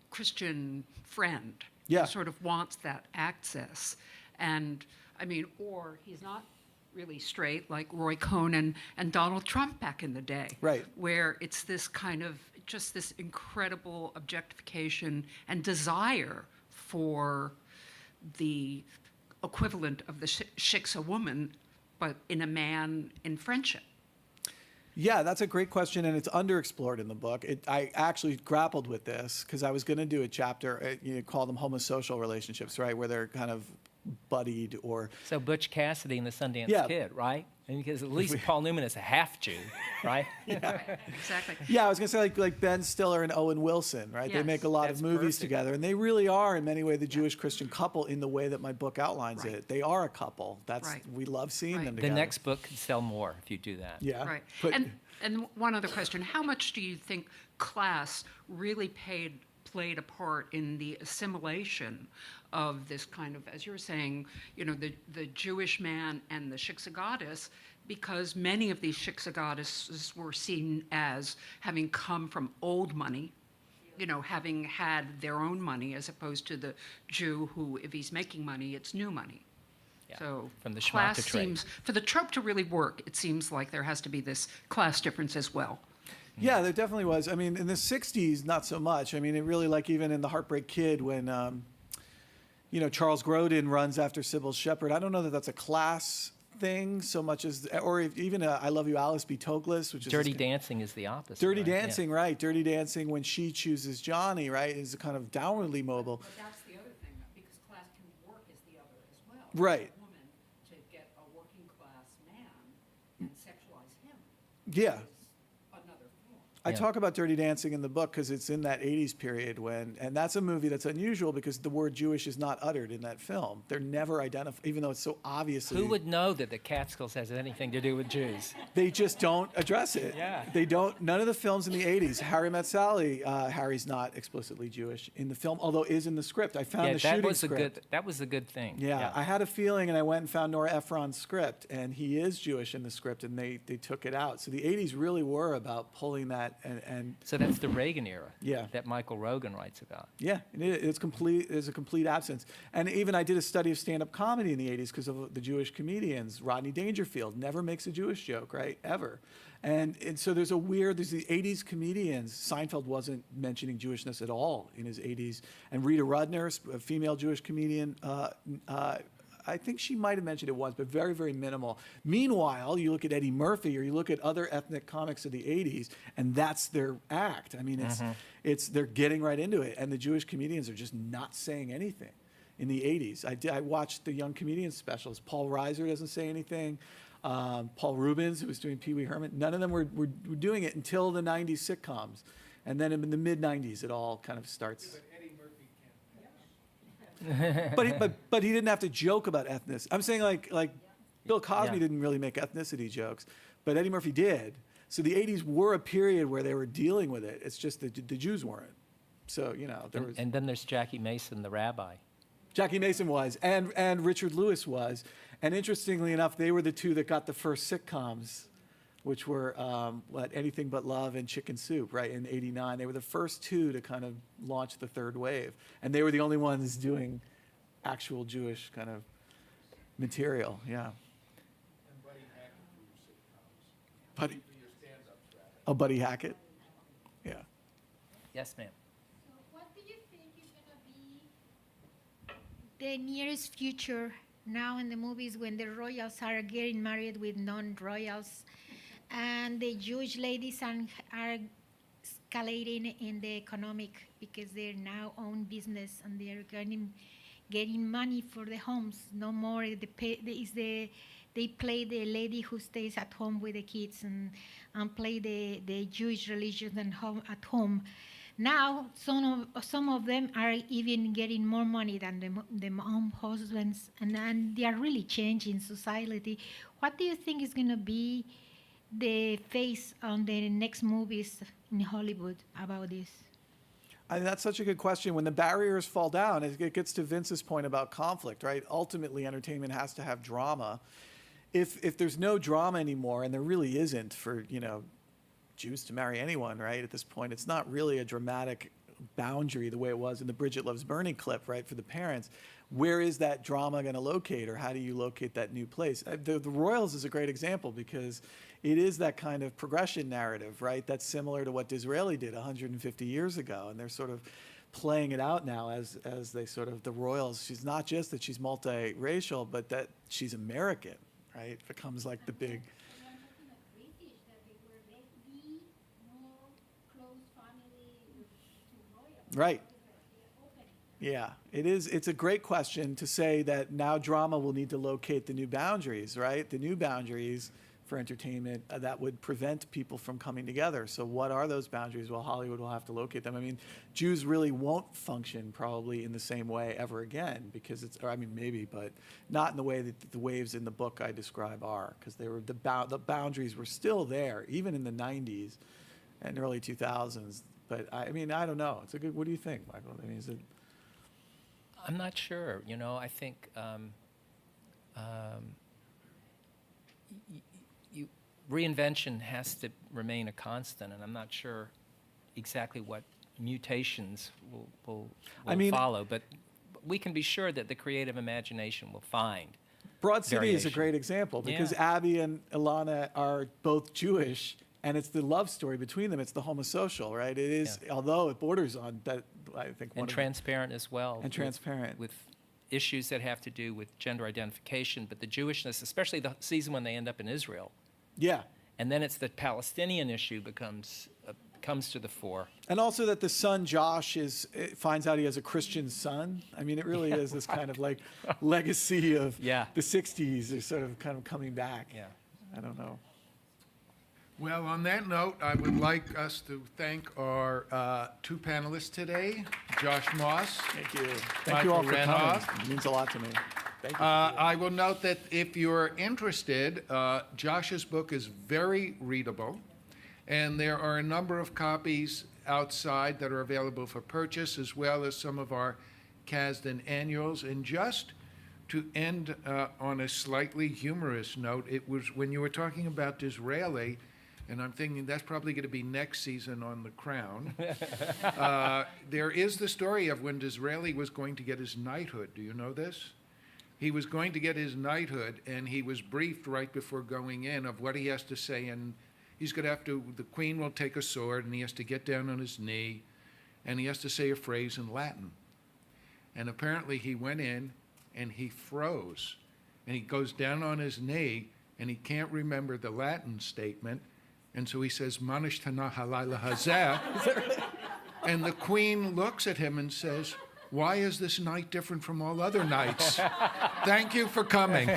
Christian friend, who sort of wants that access, and or he's not really straight, like Roy Cohn and Donald Trump back in the day, right? Where it's this kind of just this incredible objectification and desire for the equivalent of the shiksa woman, but in a man in friendship. Yeah, that's a great question, and it's underexplored in the book. I actually grappled with this because I was going to do a chapter, call them homosocial relationships, right, where they're kind of buddied or... So Butch Cassidy and the Sundance Kid, right? And because at least Paul Newman is a half Jew, right? Exactly. Yeah, I was going to say like Ben Stiller and Owen Wilson, right? Yes, they make a lot of movies together, and they really are in many ways the Jewish-Christian couple in the way that my book outlines it. They are a couple. We love seeing them together. The next book could sell more if you do that. Yeah. Right. And one other question, how much do you think class really played a part in the assimilation of this kind of, as you were saying, the Jewish man and the shiksa goddess, because many of these shiksa goddesses were seen as having come from old money, having had their own money, as opposed to the Jew who, if he's making money, it's new money. Yeah, So from the class schmata trade. seems, for the trope to really work, it seems like there has to be this class difference as well. Yeah, there definitely was. I mean, in the 60s, not so much. I mean, it really, like even in The Heartbreak Kid, when, Charles Grodin runs after Sybil Shepherd, I don't know that that's a class thing so much as, or even I Love You, Alice B. Toklas, which is Dirty Dancing is the opposite. Dirty right? Yeah. Dancing, right? Dirty Dancing, when she chooses Johnny, right, is kind of downwardly mobile. But that's the other thing, because class can work as the other as well. Right. A woman to get a working class man and sexualize him Yeah. is another form. I Yeah. talk about Dirty Dancing in the book because it's in that 80s period and that's a movie that's unusual because the word Jewish is not uttered in that film. They're never identified, even though it's so obviously. Who would know that the Catskills has anything to do with Jews? They just don't address it. Yeah. They don't, none of the films in the 80s, Harry Met Sally, Harry's not explicitly Jewish in the film, although is in the script. I found Yeah, the shooting that was script. that was a good thing. Yeah, I had a feeling, and I went and found Nora Ephron's script, and he is Jewish in the script, and they took it out. So the 80s really were about pulling that and So that's the Reagan era. Yeah. That Michael Rogan writes about. yeah, it's complete. There's a complete absence. And even I did a study of stand-up comedy in the 80s because of the Jewish comedians. Rodney Dangerfield never makes a Jewish joke, right? Ever. And so there's the 80s comedians. Seinfeld wasn't mentioning Jewishness at all in his 80s. And Rita Rudner, a female Jewish comedian, I think she might have mentioned it once, but very, very minimal. Meanwhile, you look at Eddie Murphy or you look at other ethnic comics of the 80s, and that's their act. I mean, they're getting right into it, and the Jewish comedians are just not saying anything in the 80s. I watched the Young Comedians specials. Paul Reiser doesn't say anything. Paul Rubens, who was doing Pee Wee Herman, none of them were doing it until the 90s sitcoms. And then in the mid-90s, it all kind of starts. But he didn't have to joke about ethnicity. I'm saying like Bill Cosby Yeah. didn't really make ethnicity jokes, but Eddie Murphy did. So the 80s were a period where they were dealing with it. It's just that the Jews weren't. So, there was. And then there's Jackie Mason, the rabbi. Jackie Mason was, and Richard Lewis was. And interestingly enough, they were the two that got the first sitcoms, which were Anything But Love and Chicken Soup, right, in '89. They were the first two to kind of launch the third wave. And they were the only ones doing actual Jewish kind of material, yeah. Buddy, oh, Buddy Hackett? Yeah. Yes, ma'am. So what do you think is gonna be the nearest future now in the movies when the royals are getting married with non-royals and the Jewish ladies are escalating in the economic because they're now own business and they're getting money for the homes. No more they play the lady who stays at home with the kids and play the Jewish religion at home. Now, some of them are even getting more money than the mom husbands, and they are really changing society. What do you think is going to be the face on the next movies in Hollywood about this? That's such a good question. When the barriers fall down, it gets to Vince's point about conflict, right? Ultimately, entertainment has to have drama. If there's no drama anymore, and there really isn't for, Jews to marry anyone, right? At this point, it's not really a dramatic boundary the way it was in the Bridget Loves Bernie clip, right? For the parents, where is that drama going to locate, or how do you locate that new place? The Royals is a great example because it is that kind of progression narrative, right? That's similar to what Disraeli did 150 years ago, and they're sort of playing it out now as they sort of the Royals. She's not just that she's multiracial, but that she's American, right? It becomes like the big. Right. Yeah, it is. It's a great question to say that now drama will need to locate the new boundaries, right? The new boundaries for entertainment that would prevent people from coming together. So what are those boundaries? Well, Hollywood will have to locate them. I mean, Jews really won't function probably in the same way ever again because maybe, but not in the way that the waves in the book I describe are, because they were the boundaries were still there even in the 90s and early 2000s. But I don't know. It's a good. What do you think, Michael? I mean, is it? I'm not sure. I think reinvention has to remain a constant, and I'm not sure exactly what mutations will I mean- follow, but we can be sure that the creative imagination will find. Broad City is a variation. great example because Yeah. Abby and Ilana are both Jewish, and it's the love story between them. It's the homosocial, right? It is, although it borders on that. I think one And of transparent as well. And with- transparent. With issues that have to do with gender identification, but the Jewishness, especially the season when they end up in Israel. yeah. And then it's the Palestinian issue comes to the fore. And also that the son Josh finds out he has a Christian son. I mean, it really is this kind of like legacy of Yeah. the '60s. Is sort of kind of coming back. Yeah. I don't know. Well, on that note, I would like us to thank our two panelists today, Josh Moss. Thank you. Thank you all for Michael coming. Renoff. It means a lot to me. Thank you. I will note that if you're interested, Josh's book is very readable, and there are a number of copies outside that are available for purchase, as well as some of our Casden annuals. And just to end on a slightly humorous note, it was when you were talking about Disraeli, and I'm thinking that's probably going to be next season on The Crown. There is the story of when Disraeli was going to get his knighthood. Do you know this? He was going to get his knighthood, and he was briefed right before going in of what he has to say, and he's going to have to, the Queen will take a sword, and he has to get down on his knee, and he has to say a phrase in Latin. And apparently he went in, and he froze, and he goes down on his knee, and he can't remember the Latin statement, and so he says, Manish tana halayla hazeh, and the Queen looks at him and says, why is this night different from all other nights? Thank you for coming.